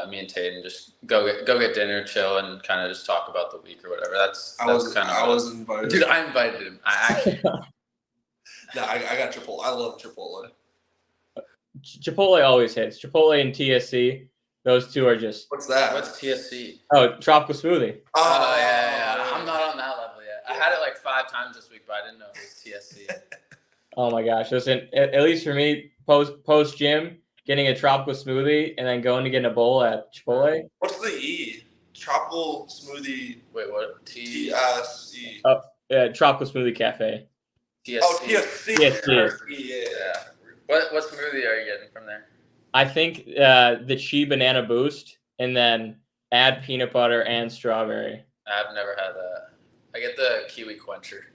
me and Tatum just go get dinner, chill, and kind of just talk about the week or whatever. I was invited. Dude, I invited him. I actually. No, I got Chipotle. I love Chipotle. Chipotle always hits. Chipotle and TSC. Those two are just. What's that? What's TSC? Oh, tropical smoothie. Oh yeah. I'm not on that level yet. I had it like 5 times this week, but I didn't know it was TSC. Oh my gosh! Listen, at least for me, post gym, getting a tropical smoothie and then going to get a bowl at Chipotle. What's the E? Tropical smoothie. Wait, what? TSE. Oh, yeah, tropical smoothie cafe. TSC. Oh, TSC. TSC. Yeah. What smoothie are you getting from there? I think the Chi Banana Boost, and then add peanut butter and strawberry. I've never had that. I get the Kiwi Quencher.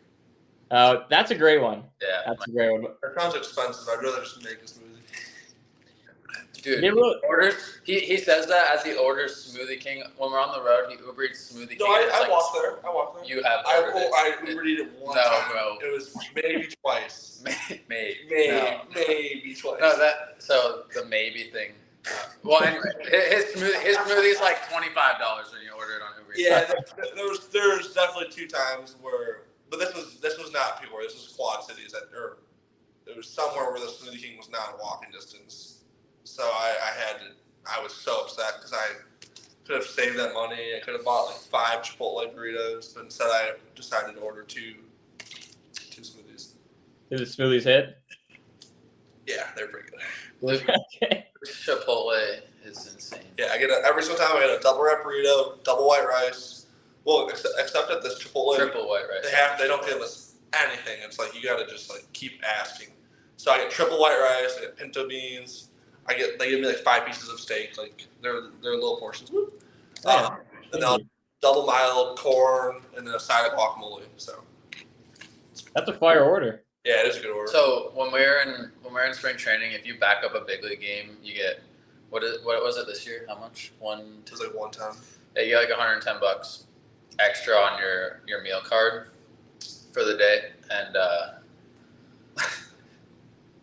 Oh, that's a great one. Yeah. That's a great one. That sounds expensive. I'd rather just make a smoothie. Dude, he says that as he orders Smoothie King. When we're on the road, he Uber Eats Smoothie King. No, I walked there. You have I Uber Eats it one time. Bro. It was maybe twice. Maybe twice. No, so the maybe thing. Well, anyway, his smoothie is like $25 when you order it on Uber Eats. Yeah, there's definitely 2 times where, but this was not Peoria. This was Quad Cities, or it was somewhere where the Smoothie King was not in walking distance. So I was so upset because I could have saved that money. I could have bought like 5 Chipotle burritos, but instead I decided to order two smoothies. Did the smoothies hit? Yeah, they're pretty good. Okay. Chipotle is insane. Yeah, I get every single time I get a double wrap burrito, double white rice. Well, except at this Chipotle, triple white rice. They don't give us anything. It's like you got to just like keep asking. So I get triple white rice. I get pinto beans. They give me like 5 pieces of steak, like they're little portions. And then I'll double mild corn and then a side of guacamole. So that's a fire order. Yeah, it is a good order. So when we're in spring training, if you back up a big league game, you get what was it this year? How much? It was like $110. Yeah, you get like $110 extra on your meal card for the day, and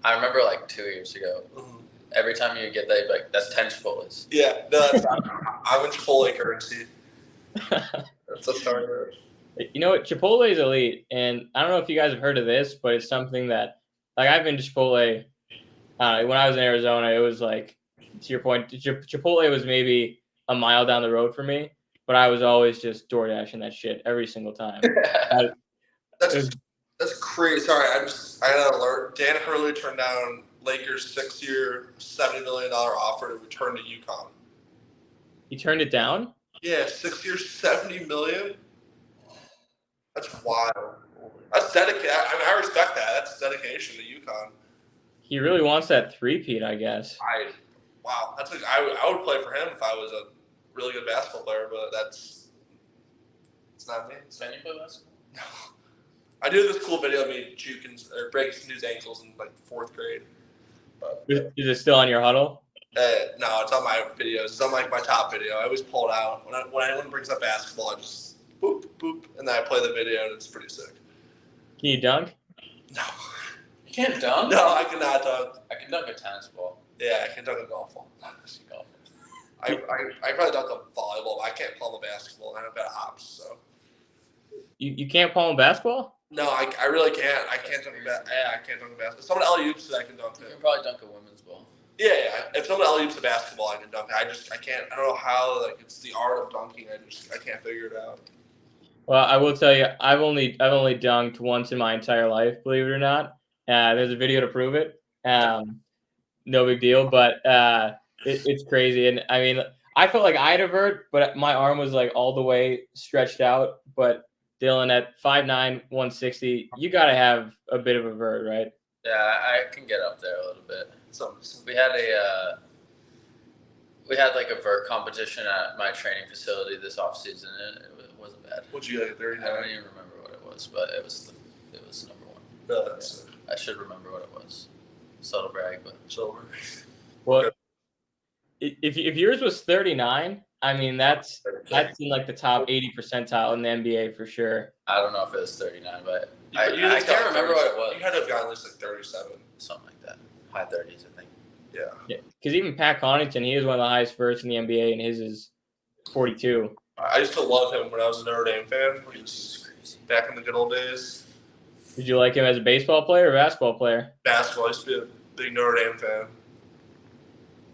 I remember like 2 years ago. Mm-hmm. Every time you get that, you'd be like, that's 10 Chipotles. Yeah, no, I'm in Chipotle currency. That's a starter. You know what? Chipotle is elite, and I don't know if you guys have heard of this, but it's something that, like, I've been to Chipotle. When I was in Arizona, it was like, to your point, Chipotle was maybe a mile down the road for me, but I was always just DoorDashing that shit every single time. That's crazy. Sorry, I got an alert. Dan Hurley turned down Lakers 6-year, $70 million offer to return to UConn. He turned it down? Yeah, 6 years, $70 million. That's wild. That's dedication. I respect that. That's dedication to UConn. He really wants that three-peat, I guess. Wow. That's I would play for him if I was a really good basketball player, but it's not me. Can you play basketball? No. I do this cool video of me juking or breaking his ankles in like 4th grade. But, Is it still on your huddle? no, it's on my videos. It's on like my top video. I always pull it out when anyone brings up basketball. I just boop boop, and then I play the video, and it's pretty sick. Can you dunk? No, You can't dunk? no, I cannot dunk. I can dunk a tennis ball. Yeah, I can dunk a golf ball. I probably dunk a volleyball, but I can't palm a basketball. I don't got hops, so. You can't palm a basketball? No, I really can't. I can't dunk a I can't dunk a basketball. If someone alley-oops it, I can dunk You it. can probably dunk a women's ball. Yeah. If someone alley-oops a basketball, I can dunk it. I can't. I don't know how. Like, it's the art of dunking. I can't figure it out. Well, I will tell you, I've only dunked once in my entire life, believe it or not. There's a video to prove it. No big deal, but it's crazy. And I mean, I felt like I had a vert, but my arm was like all the way stretched out. But Dylan, at 5'9", 160, you got to have a bit of a vert, right? Yeah, I can get up there a little bit. So We had like a vert competition at my training facility this off season, and it wasn't bad. what'd you like? I 39. don't even remember what it was, but it was number one. No, that's I should remember what it was. Subtle brag, but silver. Well, if yours was 39, I mean that's in like the top 80 percentile in the NBA for sure. I don't know if it was 39, but You I just can't got remember what it was. You had to have gotten at least like 37. Something like that. High 30s, I think. Yeah. Because even Pat Connaughton, he is one of the highest verts in the NBA, and his is 42. I used to love him when I was a Notre Dame fan. He was Crazy. back in the good old days. Did you like him as a baseball player or basketball player? Basketball, I used to be a big Notre Dame fan.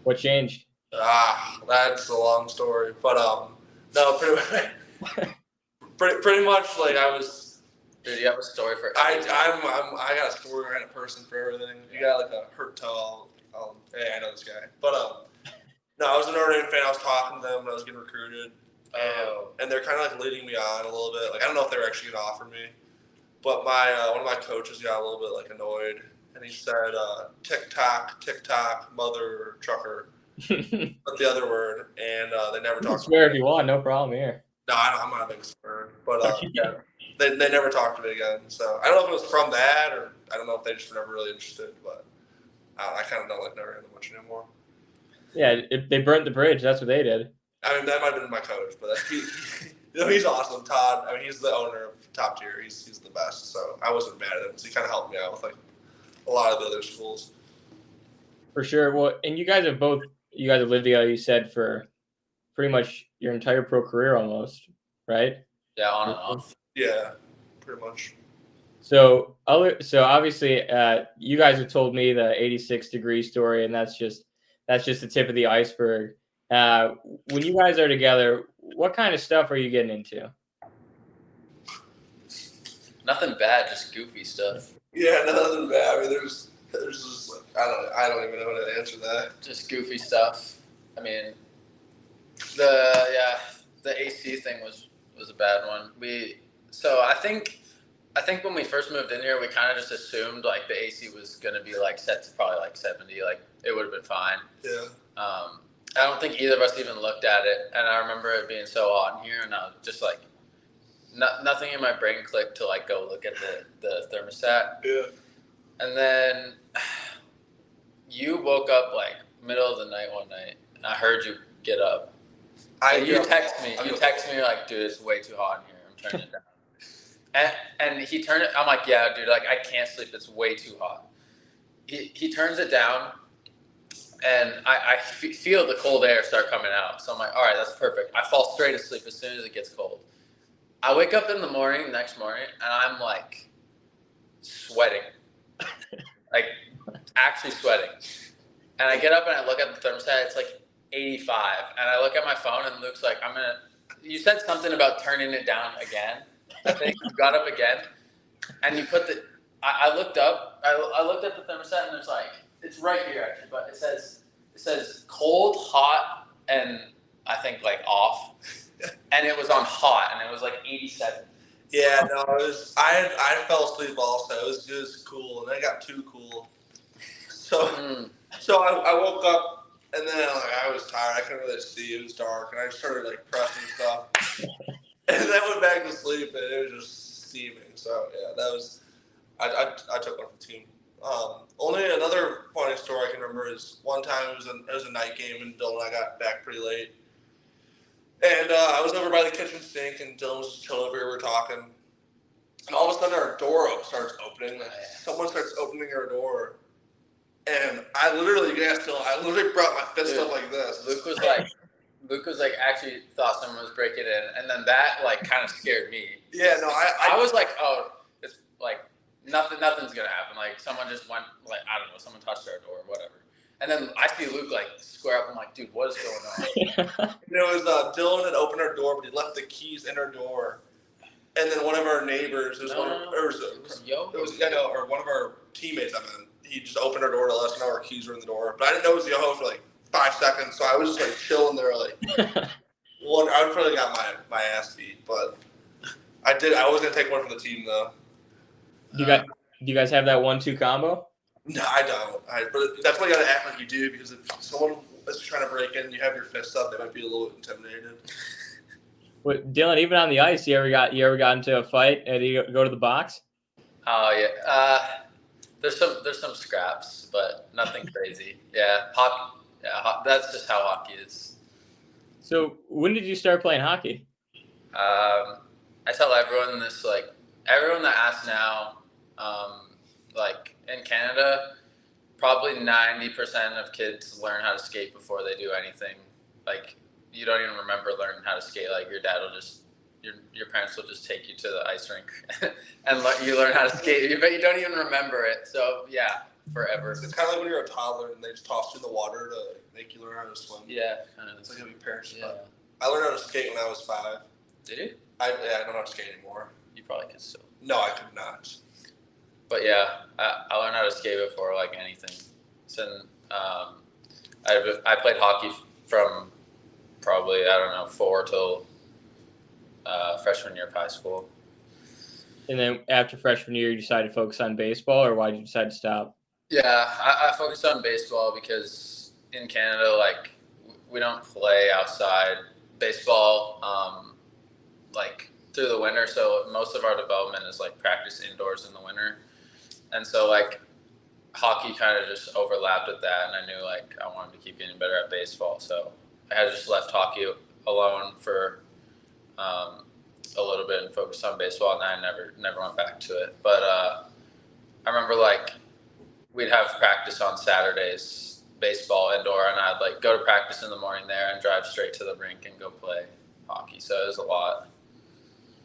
What changed? That's a long story, but no, pretty much like I was. Dude, you have a story for I got a story and a person for everything. You got like a hurt toe. Hey, I know this guy, but no, I was a Notre Dame fan. I was talking to them when I was getting recruited, and they're kind of like leading me on a little bit. Like I don't know if they were actually gonna offer me, but my one of my coaches got a little bit like annoyed, and he said, "Tick tock, mother trucker," but the other word, and they never You can talked. swear if you want, no problem here. No, I'm not a big swearer, but yeah, they never talked to me again. So I don't know if it was from that, or I don't know if they just were never really interested, but I kind of don't like Notre Dame much anymore. Yeah, if they burnt the bridge. That's what they did. I mean, that might have been my coach, but he's awesome. Todd, I mean, he's the owner of Top Tier. He's the best, so I wasn't mad at him. So he kind of helped me out with like a lot of the other schools. For sure. Well, and you guys have lived together, you said, for pretty much your entire pro career almost, right? Yeah, on and off. Yeah, pretty much. So obviously, you guys have told me the 86-degree story, and that's just the tip of the iceberg. When you guys are together, what kind of stuff are you getting into? Nothing bad, just goofy stuff. Yeah, nothing bad. I mean, there's just like I don't even know how to answer that. Just goofy stuff. I mean, the AC thing was a bad one. So I think when we first moved in here, we kind of just assumed like the AC was gonna be like set to probably like 70, like it would have been fine. Yeah. I don't think either of us even looked at it, and I remember it being so hot in here, and I was just like, nothing in my brain clicked to like go look at the thermostat. Yeah. And then you woke up like middle of the night one night, and I heard you get up. You text me like, dude, it's way too hot in here. I'm turning it down. And he turned it. I'm like, yeah, dude, like I can't sleep. It's way too hot. He turns it down, and I feel the cold air start coming out. So I'm like, all right, that's perfect. I fall straight asleep as soon as it gets cold. I wake up in the next morning, and I'm like sweating, like actually sweating. And I get up and I look at the thermostat. It's like 85, and I look at my phone, and Luke's like, you said something about turning it down again. I think you got up again, and you put I looked up, I looked at the thermostat, and there's like, it's right here actually, but it says cold, hot, and I think like off, and it was on hot, and it was like 87. Yeah, no, I fell asleep also. It was just cool, and then it got too cool. So I woke up. And then I was tired. I couldn't really see. It was dark, and I started like pressing stuff. And then I went back to sleep, and it was just steaming. So yeah, that was. I took one for the team. Only another funny story I can remember is one time it was a night game, and Dylan and I got back pretty late. And I was over by the kitchen sink, and Dylan was just chilling over here. We were talking, and all of a sudden our door starts opening. Like someone starts opening our door. And I literally brought my fist up like this. Luke was like actually thought someone was breaking in, and then that like kind of scared me. Yeah, no, I was like, oh, it's like nothing's gonna happen. Like someone just went, like I don't know, someone touched our door or whatever. And then I see Luke like square up. I'm like, dude, what is going on? And it was Dylan had opened our door, but he left the keys in our door. And then one of our neighbors, or one of our teammates, he just opened our door to let us know our keys were in the door. But I didn't know it was Yoho for like 5 seconds, so I was just like chilling there like I probably got my ass beat, but I was gonna take one for the team though. Do you guys have that 1-2 combo? No, I don't. But that's why you gotta act like you do, because if someone is trying to break in and you have your fists up, they might be a little intimidated. What, Dylan, even on the ice, you ever got into a fight? Did you go to the box? Oh yeah. There's some scraps, but nothing crazy. Yeah, hockey. Yeah, that's just how hockey is. So when did you start playing hockey? I tell everyone this, like everyone that asks now, like in Canada, probably 90% of kids learn how to skate before they do anything. Like you don't even remember learning how to skate. Like your parents will just take you to the ice rink and let you learn how to skate, but you don't even remember it. So yeah, forever. It's kind of like when you're a toddler and they just toss you in the water to make you learn how to swim. Yeah, it's like having parents. Yeah. I learned how to skate when I was 5. Did you? I don't know how to skate anymore. You probably could still. No, I could not. But yeah, I learned how to skate before like anything. So I played hockey from probably 4 till freshman year of high school. And then after freshman year, you decided to focus on baseball, or why did you decide to stop? Yeah, I focused on baseball because in Canada, like we don't play outside baseball, like through the winter. So most of our development is like practice indoors in the winter, and so like hockey kind of just overlapped with that, and I knew like I wanted to keep getting better at baseball, so I had just left hockey alone for a little bit and focused on baseball, and I never went back to it. But I remember like we'd have practice on Saturdays, baseball indoor, and I'd like go to practice in the morning there and drive straight to the rink and go play hockey. So it was a lot.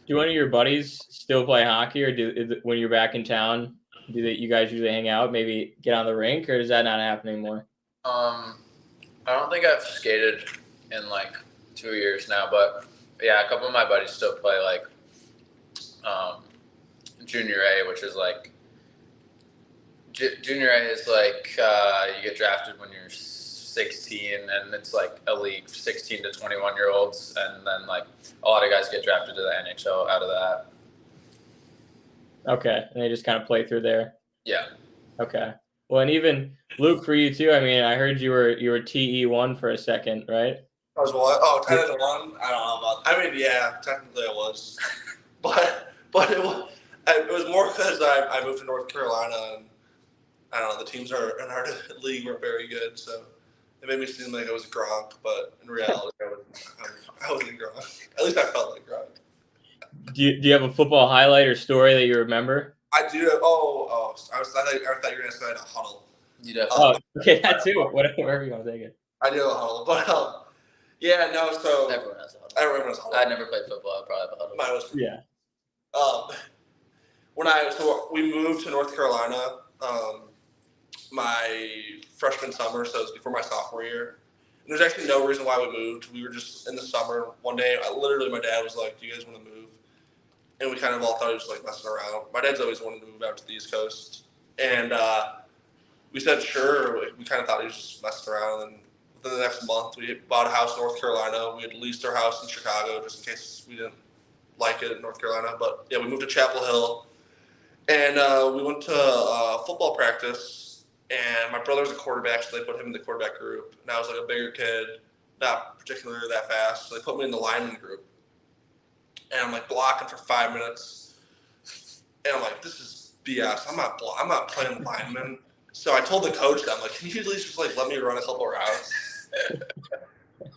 Do any of your buddies still play hockey, or when you're back in town, you guys usually hang out, maybe get on the rink, or does that not happen anymore? I don't think I've skated in like 2 years now, but yeah, a couple of my buddies still play like junior A, which is like junior A is like you get drafted when you're 16, and it's like a league for 16 to 21-year-olds, and then like a lot of guys get drafted to the NHL out of that. Okay, and they just kind of play through there. Yeah. Okay. Well, and even Luke, for you too. I mean, I heard you were TE1 for a second, right? I was what? Oh, 10 to 1? I don't know about that. I mean, yeah, technically I was. but it was more because I moved to North Carolina, and I don't know, the teams in our league were very good, so it made me seem like I was Gronk, but in reality, I wasn't Gronk. At least I felt like Gronk. Do you have a football highlight or story that you remember? I do. I thought you were going to say a huddle. You definitely. Okay, that too. Whatever you want to take it. I do have a huddle, but yeah, no. So Everyone has a huddle. everyone has a huddle. I never played football. I probably have a huddle. Mine was Yeah. So we moved to North Carolina my freshman summer, so it was before my sophomore year. And there's actually no reason why we moved. We were just in the summer. One day, literally, my dad was like, "Do you guys want to move?" And we kind of all thought he was like messing around. My dad's always wanted to move out to the East Coast, and we said sure. We kind of thought he was just messing around. And within the next month, we bought a house in North Carolina. We had leased our house in Chicago just in case we didn't like it in North Carolina. But yeah, we moved to Chapel Hill, and we went to football practice. And my brother's a quarterback, so they put him in the quarterback group. And I was like a bigger kid, not particularly that fast. So they put me in the lineman group. And I'm like blocking for 5 minutes. And I'm like, this is BS. I'm not playing lineman. So I told the coach that, I'm like, can you at least just like let me run a couple routes? And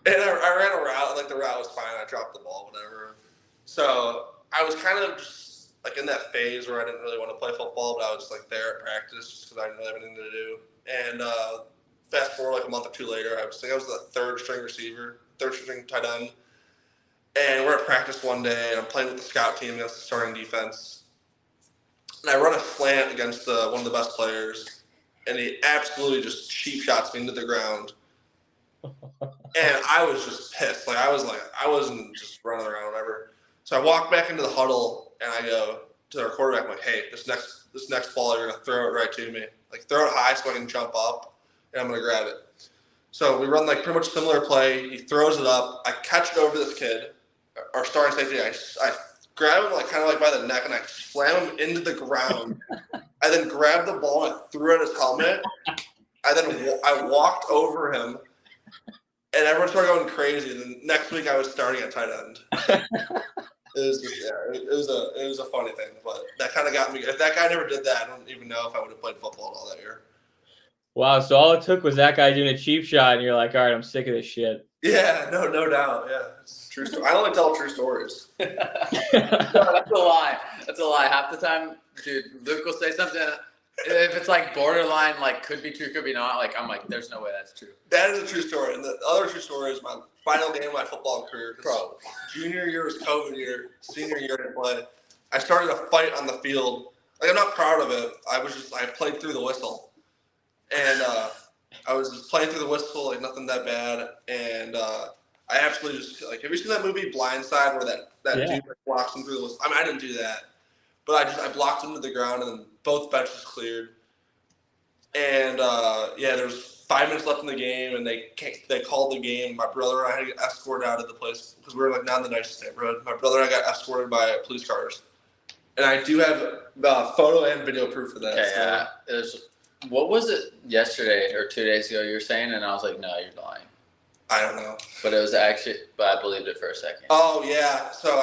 I ran a route, and like the route was fine. I dropped the ball, whatever. So I was kind of just like in that phase where I didn't really want to play football, but I was just like there at practice just because I didn't really have anything to do. And fast forward like a month or two later, I was the third string tight end. And we're at practice one day, and I'm playing with the scout team against the starting defense. And I run a slant against one of the best players, and he absolutely just cheap shots me into the ground. And I was just pissed. I wasn't just running around or whatever. So I walk back into the huddle, and I go to our quarterback, I'm like, hey, this next ball, you're going to throw it right to me. Like, throw it high so I can jump up, and I'm going to grab it. So we run, like, pretty much similar play. He throws it up. I catch it over this kid, our starting safety. I grab him, like, kind of like by the neck, and I slam him into the ground. I then grabbed the ball, and I threw it at his helmet. I walked over him, and everyone started going crazy. And then next week, I was starting at tight end. It was just, it was a funny thing, but that kind of got me. If that guy never did that, I don't even know if I would have played football all that year. Wow, so all it took was that guy doing a cheap shot, and you're like, all right, I'm sick of this shit. Yeah, no doubt. Yeah, it's a true story. I only tell true stories. No, that's a lie. That's a lie. Half the time, dude, Luke will say something. If it's like borderline, like could be true, could be not, like I'm like, there's no way that's true. That is a true story. And the other true story is my final game of my football career. Bro, junior year was COVID year. Senior year I didn't play. I started a fight on the field. Like, I'm not proud of it. I played through the whistle. And I was just playing through the whistle, like nothing that bad. And I absolutely just, like, have you seen that movie Blindside where that dude blocks him through the whistle? I mean, I didn't do that. But I blocked him to the ground, and then both benches cleared. And there was 5 minutes left in the game, and they called the game. My brother and I had to get escorted out of the place because we were like not in the nicest neighborhood. My brother and I got escorted by police cars, and I do have photo and video proof of that. Okay, yeah. What was it yesterday or 2 days ago? You were saying, and I was like, no, you're lying. I don't know, but it was actually, but I believed it for a second. Oh yeah, so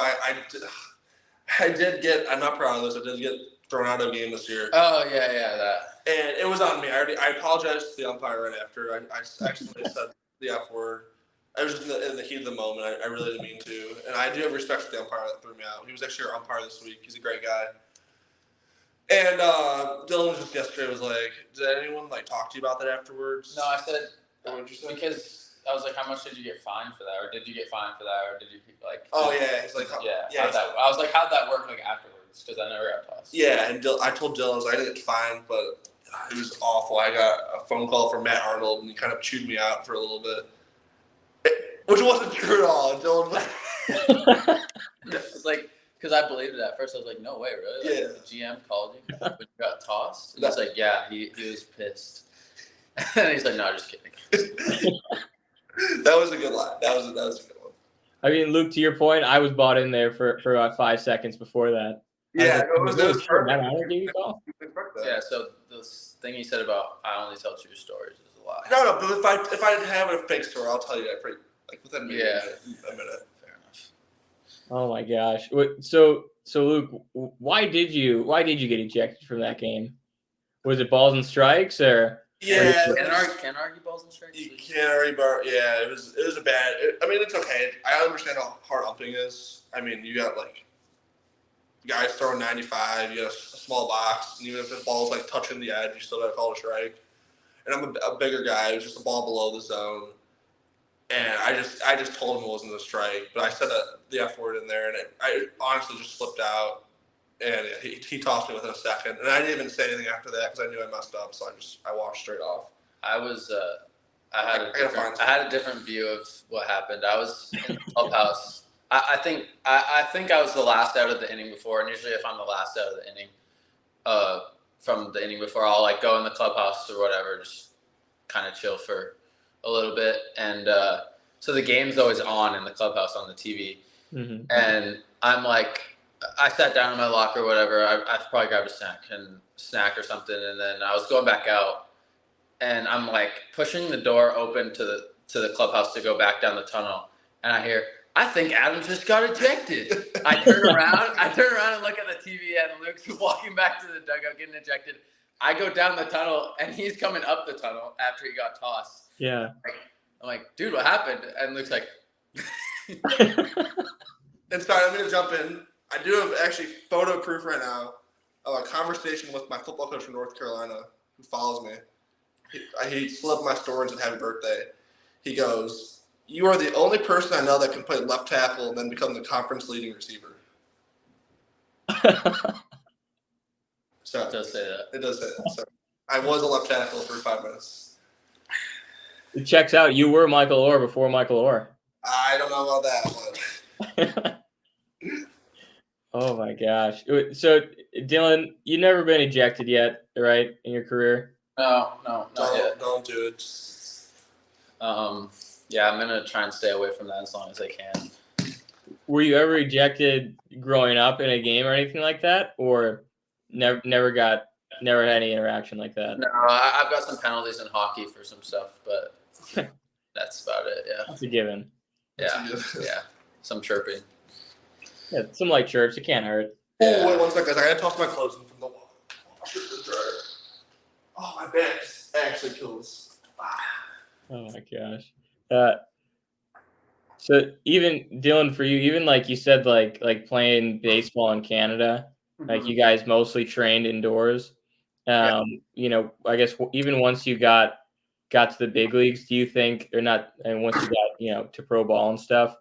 I did get. I'm not proud of this. I did get thrown out of a game this year. Oh yeah, that. And it was on me. I apologized to the umpire right after. I accidentally said the F word. I was just in the heat of the moment. I really didn't mean to. And I do have respect for the umpire that threw me out. He was actually our umpire this week. He's a great guy. And Dylan just yesterday was like, did anyone like talk to you about that afterwards? No, I said, what did you say? Because I was like, how much did you get fined for that? Or did you get fined for that? Or did you like? Oh yeah, he's like, I was like, how'd that work like afterwards? Because I never got tossed. Yeah, and I told Dylan, I was like, I didn't get fined, but it was awful. I got a phone call from Matt Arnold, and he kind of chewed me out for a little bit, which wasn't true at all. Dylan was it's like, because I believed it at first. I was like, no way, really? Like, yeah. The GM called you when you got tossed? And he's like, yeah, he was pissed. And he's like, no, just kidding. That was a good line. That was a good one. I mean, Luke, to your point, I was bought in there for about 5 seconds before that. Yeah, it was Yeah, so the thing he said about I only tell true stories is a lie. No, but if I have a fake story, I'll tell you that within a minute. Fair enough. Oh my gosh. So Luke, why did you get ejected from that game? Was it balls and strikes or? Yeah, Can't argue balls and strikes. you can't already bar. Yeah, it was a bad. I mean, it's okay. I understand how hard umping is. I mean, you got like guys throwing 95. You got a small box, and even if the ball's like touching the edge, you still got to call a strike. And I'm a bigger guy. It was just a ball below the zone, and I just told him it wasn't a strike, but I said the F word in there, and I honestly just slipped out. And he tossed me within a second, and I didn't even say anything after that because I knew I messed up. So I walked straight off. I had a different view of what happened. I was in the clubhouse. I think I was the last out of the inning before, and usually if I'm the last out of the inning, from the inning before, I'll like go in the clubhouse or whatever, just kind of chill for a little bit. And so the game's always on in the clubhouse on the TV, and I'm like. I sat down in my locker or whatever. I probably grabbed a snack or something, and then I was going back out, and I'm like pushing the door open to the clubhouse to go back down the tunnel, and I hear, "I think Adams just got ejected." I turn around and look at the TV, and Luke's walking back to the dugout getting ejected. I go down the tunnel, and he's coming up the tunnel after he got tossed. Yeah. I'm like, "Dude, what happened?" And Luke's like, And sorry, I'm gonna jump in. I do have actually photo proof right now of a conversation with my football coach from North Carolina who follows me. He slid my story and said happy birthday. He goes, "You are the only person I know that can play left tackle and then become the conference leading receiver." So it does say that. It does say that. So I was a left tackle for 5 minutes. It checks out. You were Michael Orr before Michael Orr. I don't know about that, but Oh my gosh. So Dylan, you've never been ejected yet, right, in your career? No, not yet. Don't do it. Yeah, I'm gonna try and stay away from that as long as I can. Were you ever ejected growing up in a game or anything like that, or never had any interaction like that? No, I've got some penalties in hockey for some stuff, but that's about it. Yeah, That's a given. Yeah, some chirping. Yeah, some light chirps. It can't hurt. Oh, wait 1 second, guys. I gotta toss my clothes in from the wall. Oh, my back actually kills. Oh my gosh. So even Dylan, for you, even like you said, like playing baseball in Canada, like you guys mostly trained indoors. You know, I guess even once you got to the big leagues, do you think, or not, and once you got, to pro ball and stuff,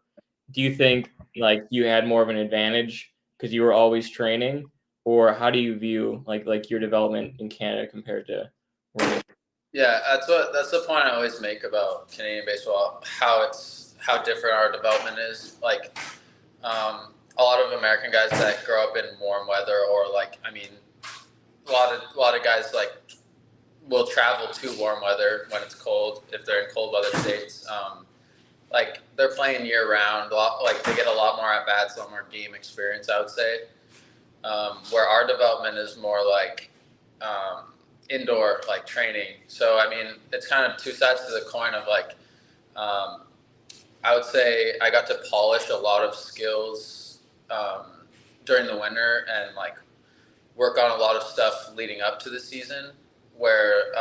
do you think like you had more of an advantage because you were always training, or how do you view like your development in Canada compared to? Yeah, that's the point I always make about Canadian baseball, how different our development is. Like, a lot of American guys that grow up in warm weather, or like, I mean, a lot of guys like will travel to warm weather when it's cold if they're in cold weather states. Like they're playing year round, like they get a lot more at bats, a lot more game experience, I would say. Where our development is more like indoor, like training. So I mean, it's kind of two sides to the coin of like. I would say I got to polish a lot of skills during the winter and like work on a lot of stuff leading up to the season. Where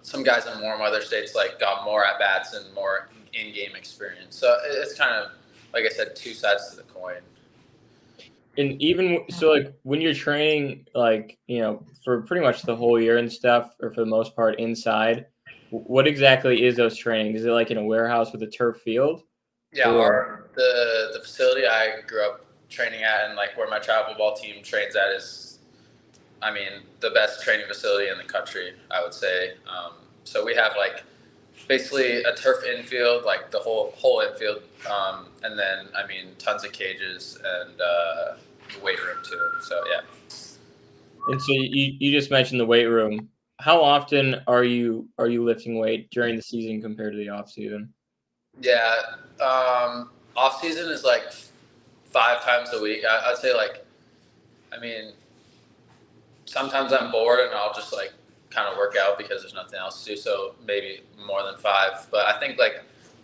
some guys in warm weather states like got more at bats and more in-game experience. So it's kind of, like I said, two sides to the coin. And even so, like when you're training, like, for pretty much the whole year and stuff, or for the most part inside, what exactly is those trainings? Is it like in a warehouse with a turf field? Yeah, the facility I grew up training at and like where my travel ball team trains at is, I mean, the best training facility in the country, I would say. So we have like basically a turf infield, like the whole infield, and then I mean tons of cages and the weight room too. So yeah. And so you just mentioned the weight room. How often are you lifting weight during the season compared to the off season? Yeah, off season is like 5 times a week. I'd say like, I mean, sometimes I'm bored and I'll just like kind of work out because there's nothing else to do. So maybe more than 5, but I think like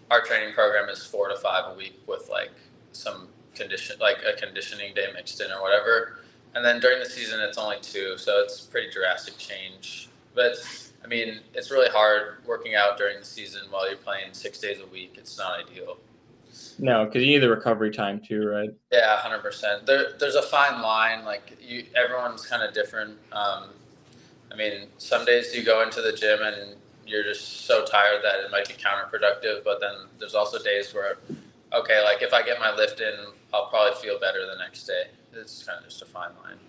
our training program is 4 to 5 a week with like some like a conditioning day mixed in or whatever. And then during the season, it's only 2. So it's pretty drastic change. But I mean, it's really hard working out during the season while you're playing 6 days a week. It's not ideal. No, because you need the recovery time too, right? Yeah, 100%. There's a fine line. Like everyone's kind of different. I mean, some days you go into the gym and you're just so tired that it might be counterproductive. But then there's also days where, okay, like if I get my lift in, I'll probably feel better the next day. It's kind of just a fine line.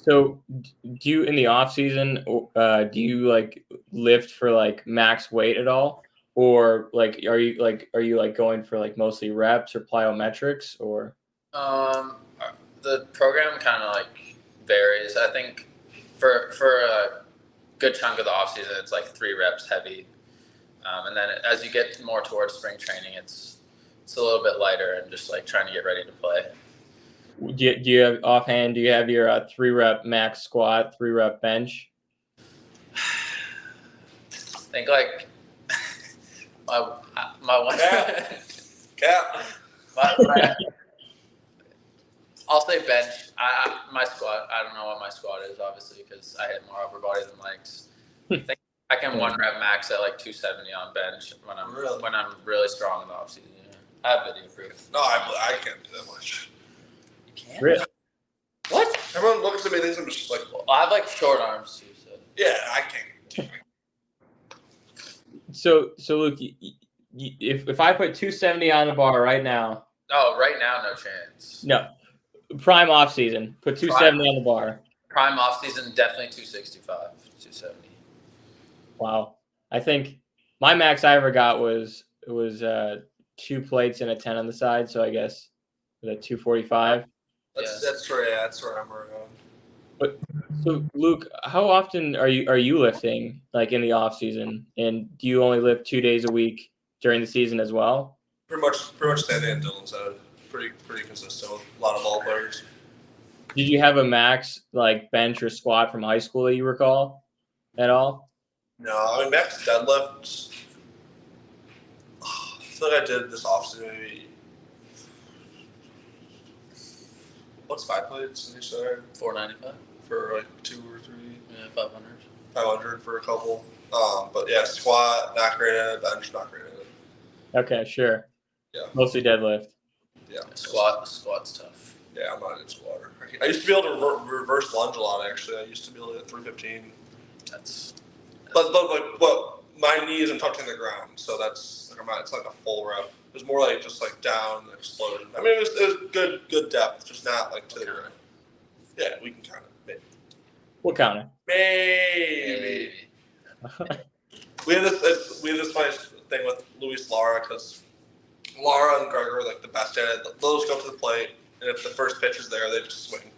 So, do you in the off season, do you like lift for like max weight at all, or like are you like going for like mostly reps or plyometrics or? The program kind of like varies. I think for a good chunk of the off season, it's like 3 reps heavy, and then as you get more towards spring training, it's a little bit lighter and just like trying to get ready to play. Do you have offhand? Do you have your 3-rep max squat, 3-rep bench? I think like my one. Cap. I'll say bench. My squat. I don't know what my squat is, obviously, because I hit more upper body than legs. I think I can 1-rep max at like 270 on bench when I'm really strong in the off season. Yeah. I have video proof. No, I can't do that much. You can't. Really? What? Everyone looks at me and thinks I'm just like. Well, I have like short arms too. So. Yeah, I can't. So Luke, if I put 270 on the bar right now. Oh, right now, no chance. No, prime off season. Put 270 on the bar. Prime off season, definitely 265, 270. Wow, I think my max I ever got was 2 plates and a 10 on the side. So I guess that 245. That's where I'm around. But so Luke, how often are you lifting like in the off season, and do you only lift 2 days a week during the season as well? Pretty much Sandy and Dylan said pretty consistent with a lot of ball players. Did you have a max like bench or squat from high school that you recall at all? No, I mean max deadlifts. I feel like I did this offseason maybe. What's 5 plates in each side? 495 for like 2 or 3. Yeah, 500. 500 for a couple. But yeah, squat not great at it, bench not great at it. Okay, sure. Yeah. Mostly deadlift. Yeah. Squat's tough. Yeah, I'm not a good squatter. I used to be able to reverse lunge a lot. Actually, I used to be able to hit 315. But my knee isn't touching the ground, so that's like it's like a full rep. It was more like just like down explosion. I mean, it was good depth, just not like to the ground. Yeah, we can count it. Maybe. We'll count it. Maybe. we have this funny thing with Luis Lara because Lara and Gregor are like the best at it. Those go to the plate, and if the first pitch is there, they just swing.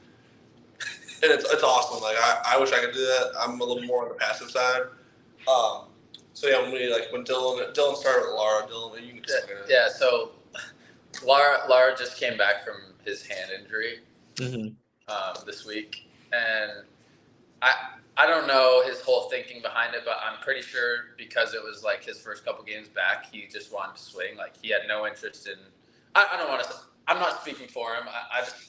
And it's awesome. Like I wish I could do that. I'm a little more on the passive side. So yeah, when Dylan started with Lara, you can just yeah. So Lara just came back from his hand injury this week, and I don't know his whole thinking behind it, but I'm pretty sure because it was like his first couple games back, he just wanted to swing. Like he had no interest in. I don't want to. I'm not speaking for him.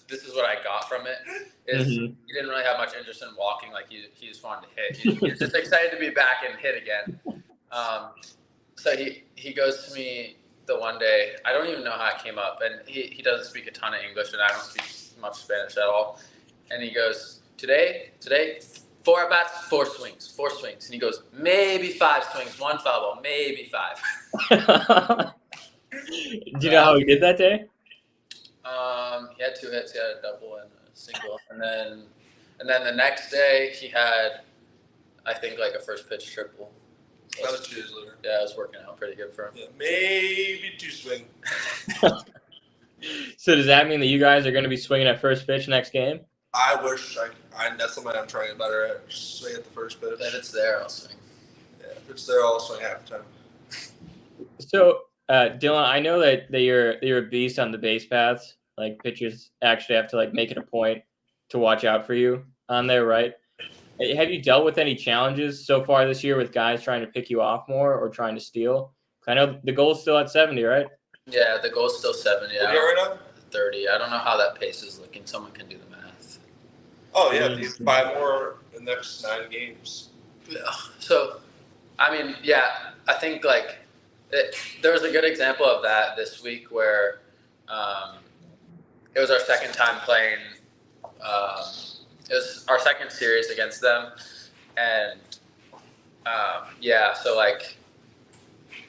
This is what I got from it. He didn't really have much interest in walking. Like he just wanted to hit. He's just excited to be back and hit again. So he goes to me the one day. I don't even know how it came up, and he doesn't speak a ton of English, and I don't speak much Spanish at all. And he goes, today, 4 at-bats, 4 swings. And he goes, maybe 5 swings, 1 foul ball, maybe 5. Do you know how he did that day? He had 2 hits. He had a double and a single, and then the next day he had, I think, like a first pitch triple. So that was 2 days later. Yeah, it was working out pretty good for him. Yeah, maybe 2 swing. So does that mean that you guys are going to be swinging at first pitch next game? I wish that's something I'm trying to get better at. Just swing at the first pitch. If it's there, I'll swing. Yeah, if it's there, I'll swing half the time. So, Dylan, I know that you're a beast on the base paths. Like pitchers actually have to like make it a point to watch out for you on there, right? Have you dealt with any challenges so far this year with guys trying to pick you off more or trying to steal? I know the goal is still at 70, right? Yeah, the goal is still 70. What are you right now? 30. I don't know how that pace is looking. Someone can do the math. Oh yeah, 5 more in the next 9 games. So, I mean, yeah, I think like there was a good example of that this week where it was our second time playing. It was our second series against them, and so like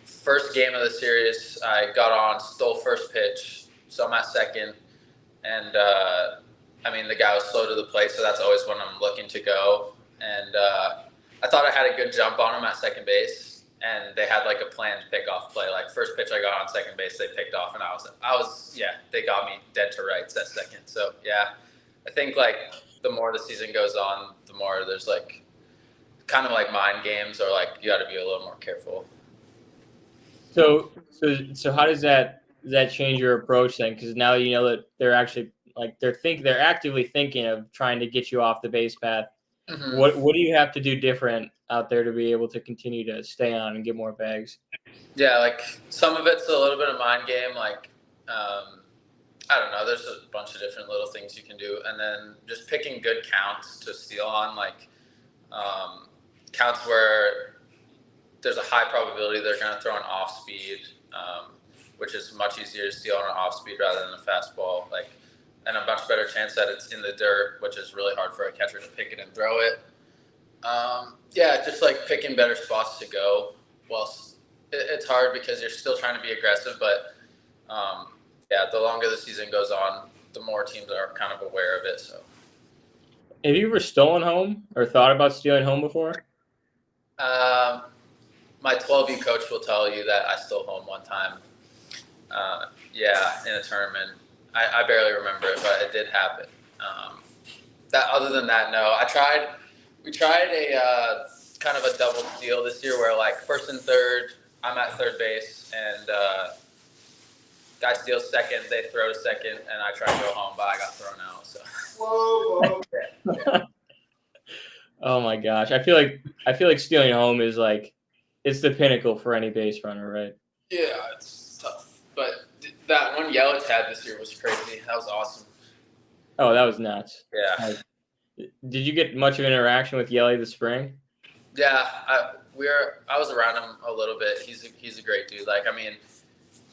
first game of the series, I got on, stole first pitch, so I'm at second, and I mean the guy was slow to the plate, so that's always when I'm looking to go, and I thought I had a good jump on him at second base, and they had like a planned pickoff play. Like first pitch I got on second base, they picked off, and I was they got me dead to rights at second. So yeah, I think like the more the season goes on, the more there's like kind of like mind games, or like you got to be a little more careful. So how does that change your approach then? Because now you know that they're actually like they're actively thinking of trying to get you off the base path. Mm-hmm. What do you have to do different out there to be able to continue to stay on and get more bags? Yeah, like some of it's a little bit of mind game. Like I don't know. There's a bunch of different little things you can do, and then just picking good counts to steal on, like counts where there's a high probability they're going to throw an off speed, which is much easier to steal on an off speed rather than a fastball. Like, and a much better chance that it's in the dirt, which is really hard for a catcher to pick it and throw it. Just like picking better spots to go. Well, it's hard because you're still trying to be aggressive, but the longer the season goes on, the more teams are kind of aware of it. So, have you ever stolen home or thought about stealing home before? My 12U coach will tell you that I stole home one time. In a tournament. I barely remember it, but it did happen. Other than that, no. We tried a kind of a double steal this year where like first and third, I'm at third base, and guy steals second, they throw to second, and I try to go home, but I got thrown out. So. Whoa. Oh my gosh. I feel like stealing home is like it's the pinnacle for any base runner, right? Yeah, it's tough. But that one Yelich had this year was crazy. That was awesome. Oh, that was nuts. Yeah. Did you get much of an interaction with Yelly this spring? Yeah, I was around him a little bit. He's a great dude. Like, I mean,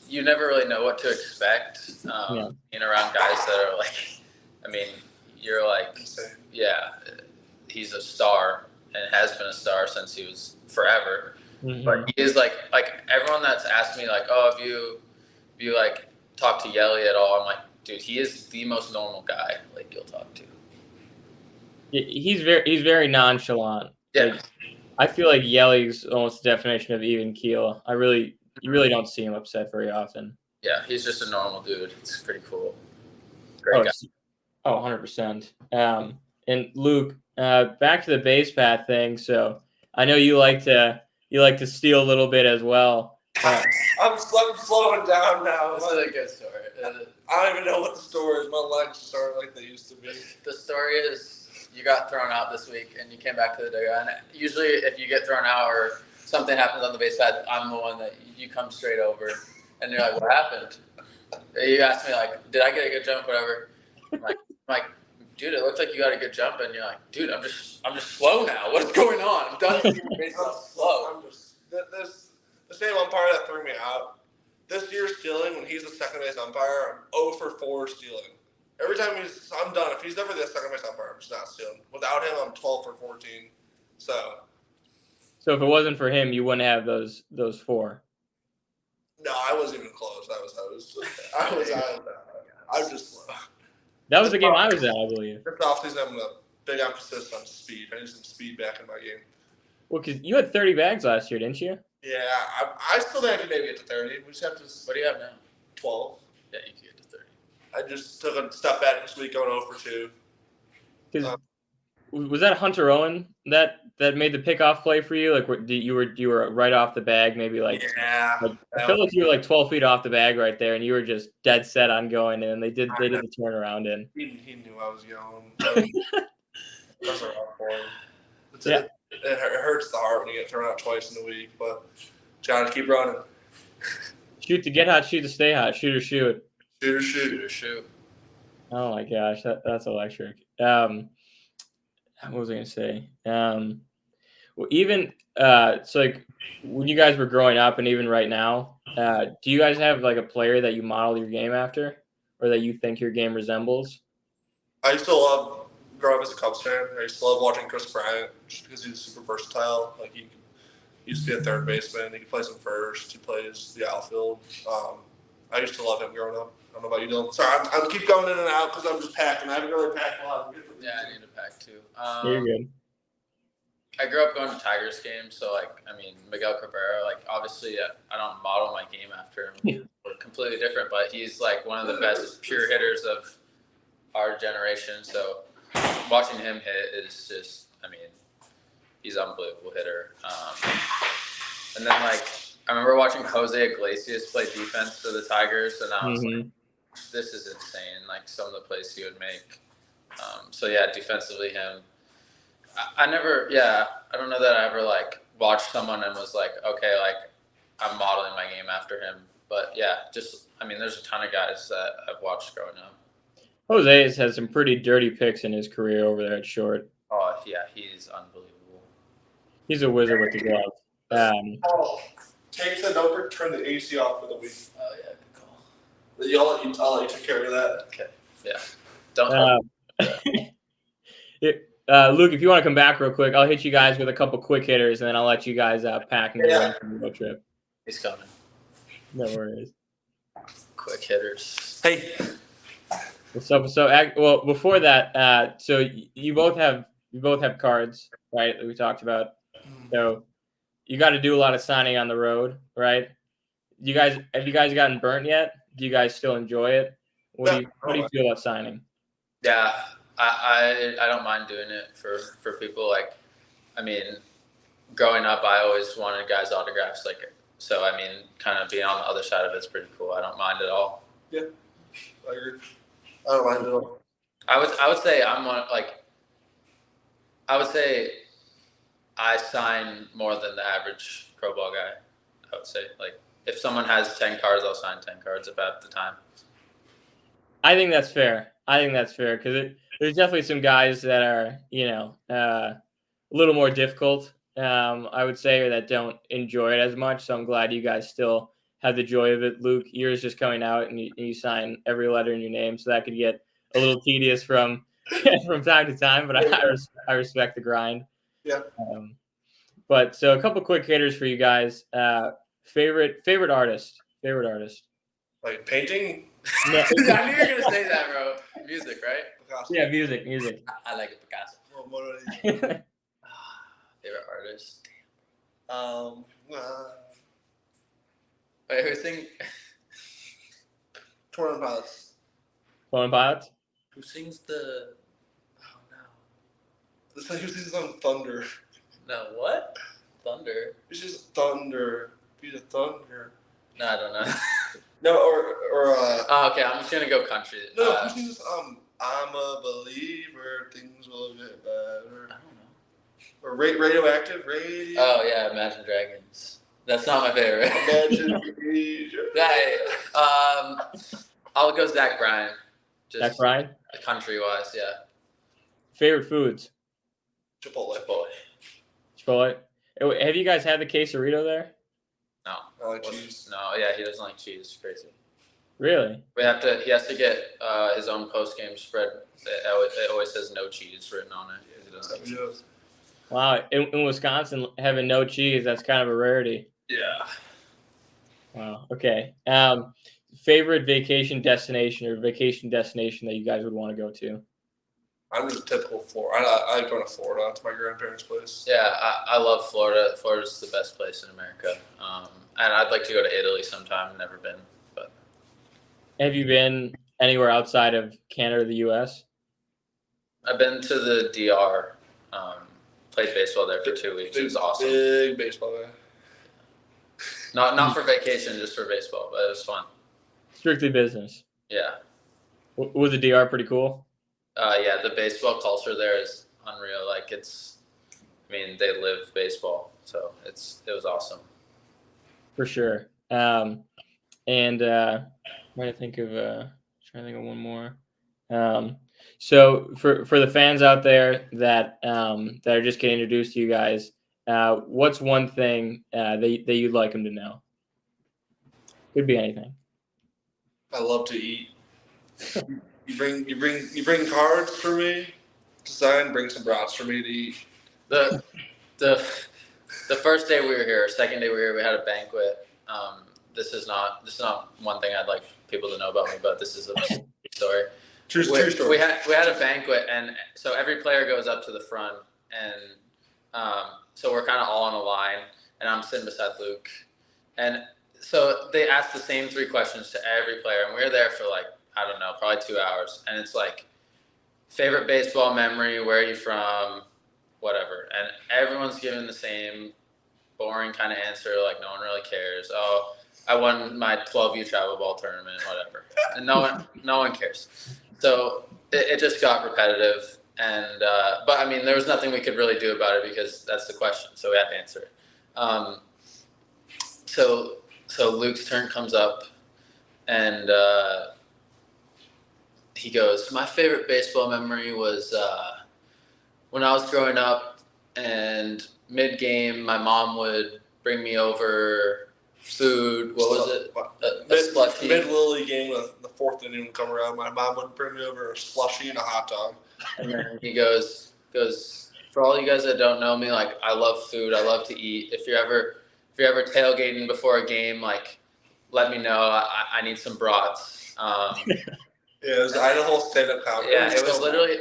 you never really know what to expect being around guys that are like, I mean, you're like, he's a star and has been a star since he was forever. Mm-hmm. But he is like everyone that's asked me like, oh, have you like talk to Yelly at all? I'm like, dude, he is the most normal guy like you'll talk to. He's very nonchalant. Yeah. Like, I feel like Yelly's almost the definition of even keel. You really don't see him upset very often. Yeah, he's just a normal dude. It's pretty cool. Great guy. 100%. And Luke, back to the base path thing. So I know you like to steal a little bit as well. I'm slowing down now. This is a good story. I don't even know what the story is. My legs just aren't like they used to be. The story is you got thrown out this week and you came back to the dugout. And usually if you get thrown out or something happens on the base path, I'm the one that you come straight over. And you're like, what happened? You asked me, like, did I get a good jump, whatever? I'm like, dude, it looks like you got a good jump. And you're like, dude, I'm just slow now. What is going on? I'm done seeing myself slow. The same umpire that threw me out. This year stealing, when he's the second base umpire, I'm 0 for 4 stealing. Every time I'm done. If he's never the second base umpire, I'm just not stealing. Without him, I'm 12 for 14. So if it wasn't for him, you wouldn't have those 4. No, I wasn't even close. I was just slow. That was the game I was at, I believe. This offseason, I'm a big emphasis on speed. I need some speed back in my game. Well, because you had 30 bags last year, didn't you? Yeah, I still think I can maybe get to 30. We just have to. What do you have now? 12. Yeah, you can get to 30. I just took a step back this week, going 0 for 2. Because was that Hunter Owen that made the pickoff play for you? Like, you were right off the bag, maybe like. Yeah. Like, I felt like you were like 12 feet off the bag right there, and you were just dead set on going, and they did the turnaround in. He knew I was going. That's a rough for him. It hurts the heart when you get thrown out twice in a week, but trying to keep running. Shoot to get hot, shoot to stay hot, shoot or shoot. Shoot or shoot. Shoot or shoot. Oh my gosh, that's electric. What was I gonna say? Well, even so, like when you guys were growing up, and even right now, do you guys have like a player that you model your game after, or that you think your game resembles? I used to love growing up as a Cubs fan. I used to love watching Chris Bryant just because he was super versatile. Like he used to be a third baseman. He could play some first. He plays the outfield. I used to love him growing up. I don't know about you, Dylan. Sorry, I keep going in and out because I'm just packing. I haven't really packed a lot. Yeah, I need to pack too. You're good. I grew up going to Tigers games, so like, I mean, Miguel Cabrera, like obviously I don't model my game after him. We're completely different, but he's like one of the best pure hitters of our generation. So watching him hit is just, I mean, he's an unbelievable hitter. And then like, I remember watching Jose Iglesias play defense for the Tigers, and I was like, this is insane. Like some of the plays he would make. So yeah, defensively him. I don't know that I ever like watched someone and was like, okay, like I'm modeling my game after him. But yeah, just I mean, there's a ton of guys that I've watched growing up. Jose has had some pretty dirty picks in his career over there at short. Oh yeah, he's unbelievable. He's a wizard with the glove. Tank said don't turn the AC off for the week. Oh yeah, good call. I'll let you take care of that. Okay. Yeah. Don't. Luke, if you want to come back real quick, I'll hit you guys with a couple quick hitters, and then I'll let you guys pack and get on the road trip. He's coming. No worries. Quick hitters. Hey. Well, before that, so you both have cards, right? That we talked about. So you got to do a lot of signing on the road, right? Have you guys gotten burnt yet? Do you guys still enjoy it? What do you feel about signing? Yeah. I don't mind doing it for people. Like, I mean, growing up, I always wanted guys' autographs. Like, so I mean, kind of being on the other side of it's pretty cool. I don't mind at all. Yeah, I agree. I don't mind at all. I would say I'm one like. I would say I sign more than the average pro ball guy. I would say like if someone has 10 cards, I'll sign 10 cards if I have the time. I think that's fair. Because there's definitely some guys that are, a little more difficult, I would say, or that don't enjoy it as much. So I'm glad you guys still have the joy of it. Luke, yours just coming out and you sign every letter in your name. So that could get a little tedious from time to time, but I respect the grind. Yeah. But so a couple quick hitters for you guys. Favorite artist. Like painting? No. I knew you were going to say that, bro. Music, right? Picasso. Yeah, music. I like it, Picasso. Favorite artist? Wait, who sings? 21 Pilots. 21 Pilots? Who sings the... Oh, no. This is who sings on Thunder. No, what? Thunder? It's just Thunder. Be the Thunder. No, I don't know. No, or oh, okay, I'm just gonna go country. No, who sings I'm a believer, things will get better. I don't know. Or Radioactive, Radio. Oh yeah, Imagine Dragons. That's not my favorite. Imagine Dragons. I'll go Zach Bryan. Zach Bryan? Country-wise, yeah. Favorite foods? Chipotle. Have you guys had the quesarito there? No. I like cheese. No, yeah, he doesn't like cheese. It's crazy. Really? He has to get his own post-game spread. It always says no cheese written on it. He doesn't like cheese. Wow. In Wisconsin, having no cheese, that's kind of a rarity. Yeah. Wow. Okay. Favorite vacation destination that you guys would want to go to? I'm just a typical Florida. I like going to Florida. It's my grandparents' place. Yeah, I love Florida. Florida's the best place in America. And I'd like to go to Italy sometime. Never been, but. Have you been anywhere outside of Canada or the U.S.? I've been to the DR. Played baseball there for 2 weeks. It was awesome. Big baseball guy. Not for vacation, just for baseball, but it was fun. Strictly business. Yeah. Was the DR pretty cool? Yeah, the baseball culture there is unreal. Like they live baseball, so it was awesome. For sure. And I'm trying to think of one more. So for the fans out there that are just getting introduced to you guys, what's one thing that you'd like him to know? Could be anything. I love to eat. You bring cards for me to sign. Bring some brats for me to eat. The first day we were here, second day we were here, we had a banquet. This is not one thing I'd like people to know about me, but this is a story. True story. We had a banquet, and so every player goes up to the front, and so we're kind of all on a line, and I'm sitting beside Luke, and so they asked the same 3 questions to every player, and we were there for like, I don't know, probably 2 hours, and it's like, favorite baseball memory, where are you from, whatever, and everyone's giving the same boring kind of answer, like no one really cares. Oh, I won my 12U travel ball tournament, whatever, and no one cares. So it just got repetitive, and but I mean, there was nothing we could really do about it because that's the question, so we had to answer it. So Luke's turn comes up, and he goes, my favorite baseball memory was when I was growing up, and mid-game, my mom would bring me over food. What was it? A slushie. Mid-Little League game, the 4th inning would come around. My mom would bring me over a slushie and a hot dog. And then he goes, for all you guys that don't know me, like, I love food. I love to eat. If you're ever tailgating before a game, like, let me know. I need some brats. Yeah, I had a whole stand-up comedy. Yeah, it was literally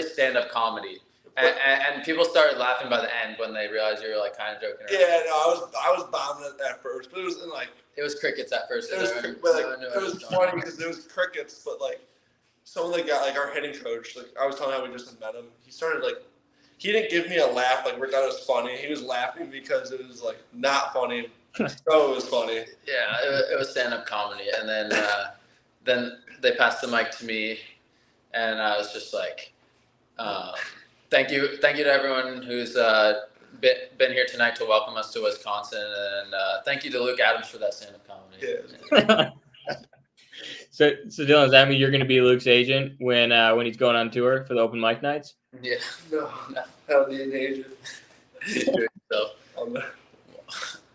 stand-up comedy. And people started laughing by the end when they realized you were like kind of joking around. Yeah, no, I was bombing it at first, but it was like it was crickets at first. It was funny because it was crickets, but like someone that got like our hitting coach, like I was telling how we just met him. He started like he didn't give me a laugh like we thought it was funny. He was laughing because it was like not funny. So it was funny. Yeah, it was stand-up comedy, and then they passed the mic to me, and I was just like. Thank you to everyone who's been here tonight to welcome us to Wisconsin, and thank you to Luke Adams for that stand-up comedy. Yeah. So Dylan, does that mean you're going to be Luke's agent when he's going on tour for the open mic nights? Yeah. No. I'll be an agent.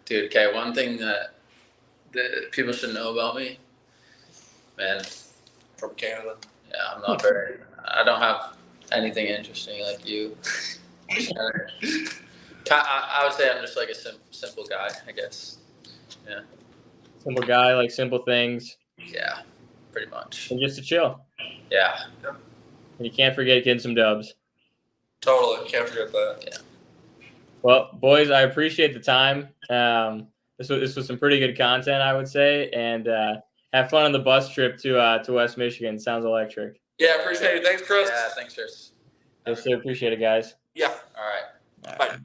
Dude, okay, one thing that people should know about me, man. From Canada. Yeah, I'm not very. I don't have anything interesting like you. I would say I'm just like a simple guy, I guess. Yeah. Simple guy, like simple things. Yeah, pretty much. And just to chill. Yeah. And you can't forget getting some dubs. Totally, can't forget that. Yeah. Well, boys, I appreciate the time. This was some pretty good content, I would say, and have fun on the bus trip to West Michigan. Sounds electric. Yeah, appreciate it. Thanks, Chris. Yeah, thanks, Chris. Yes, sir. Appreciate it, guys. Yeah. All right. Bye.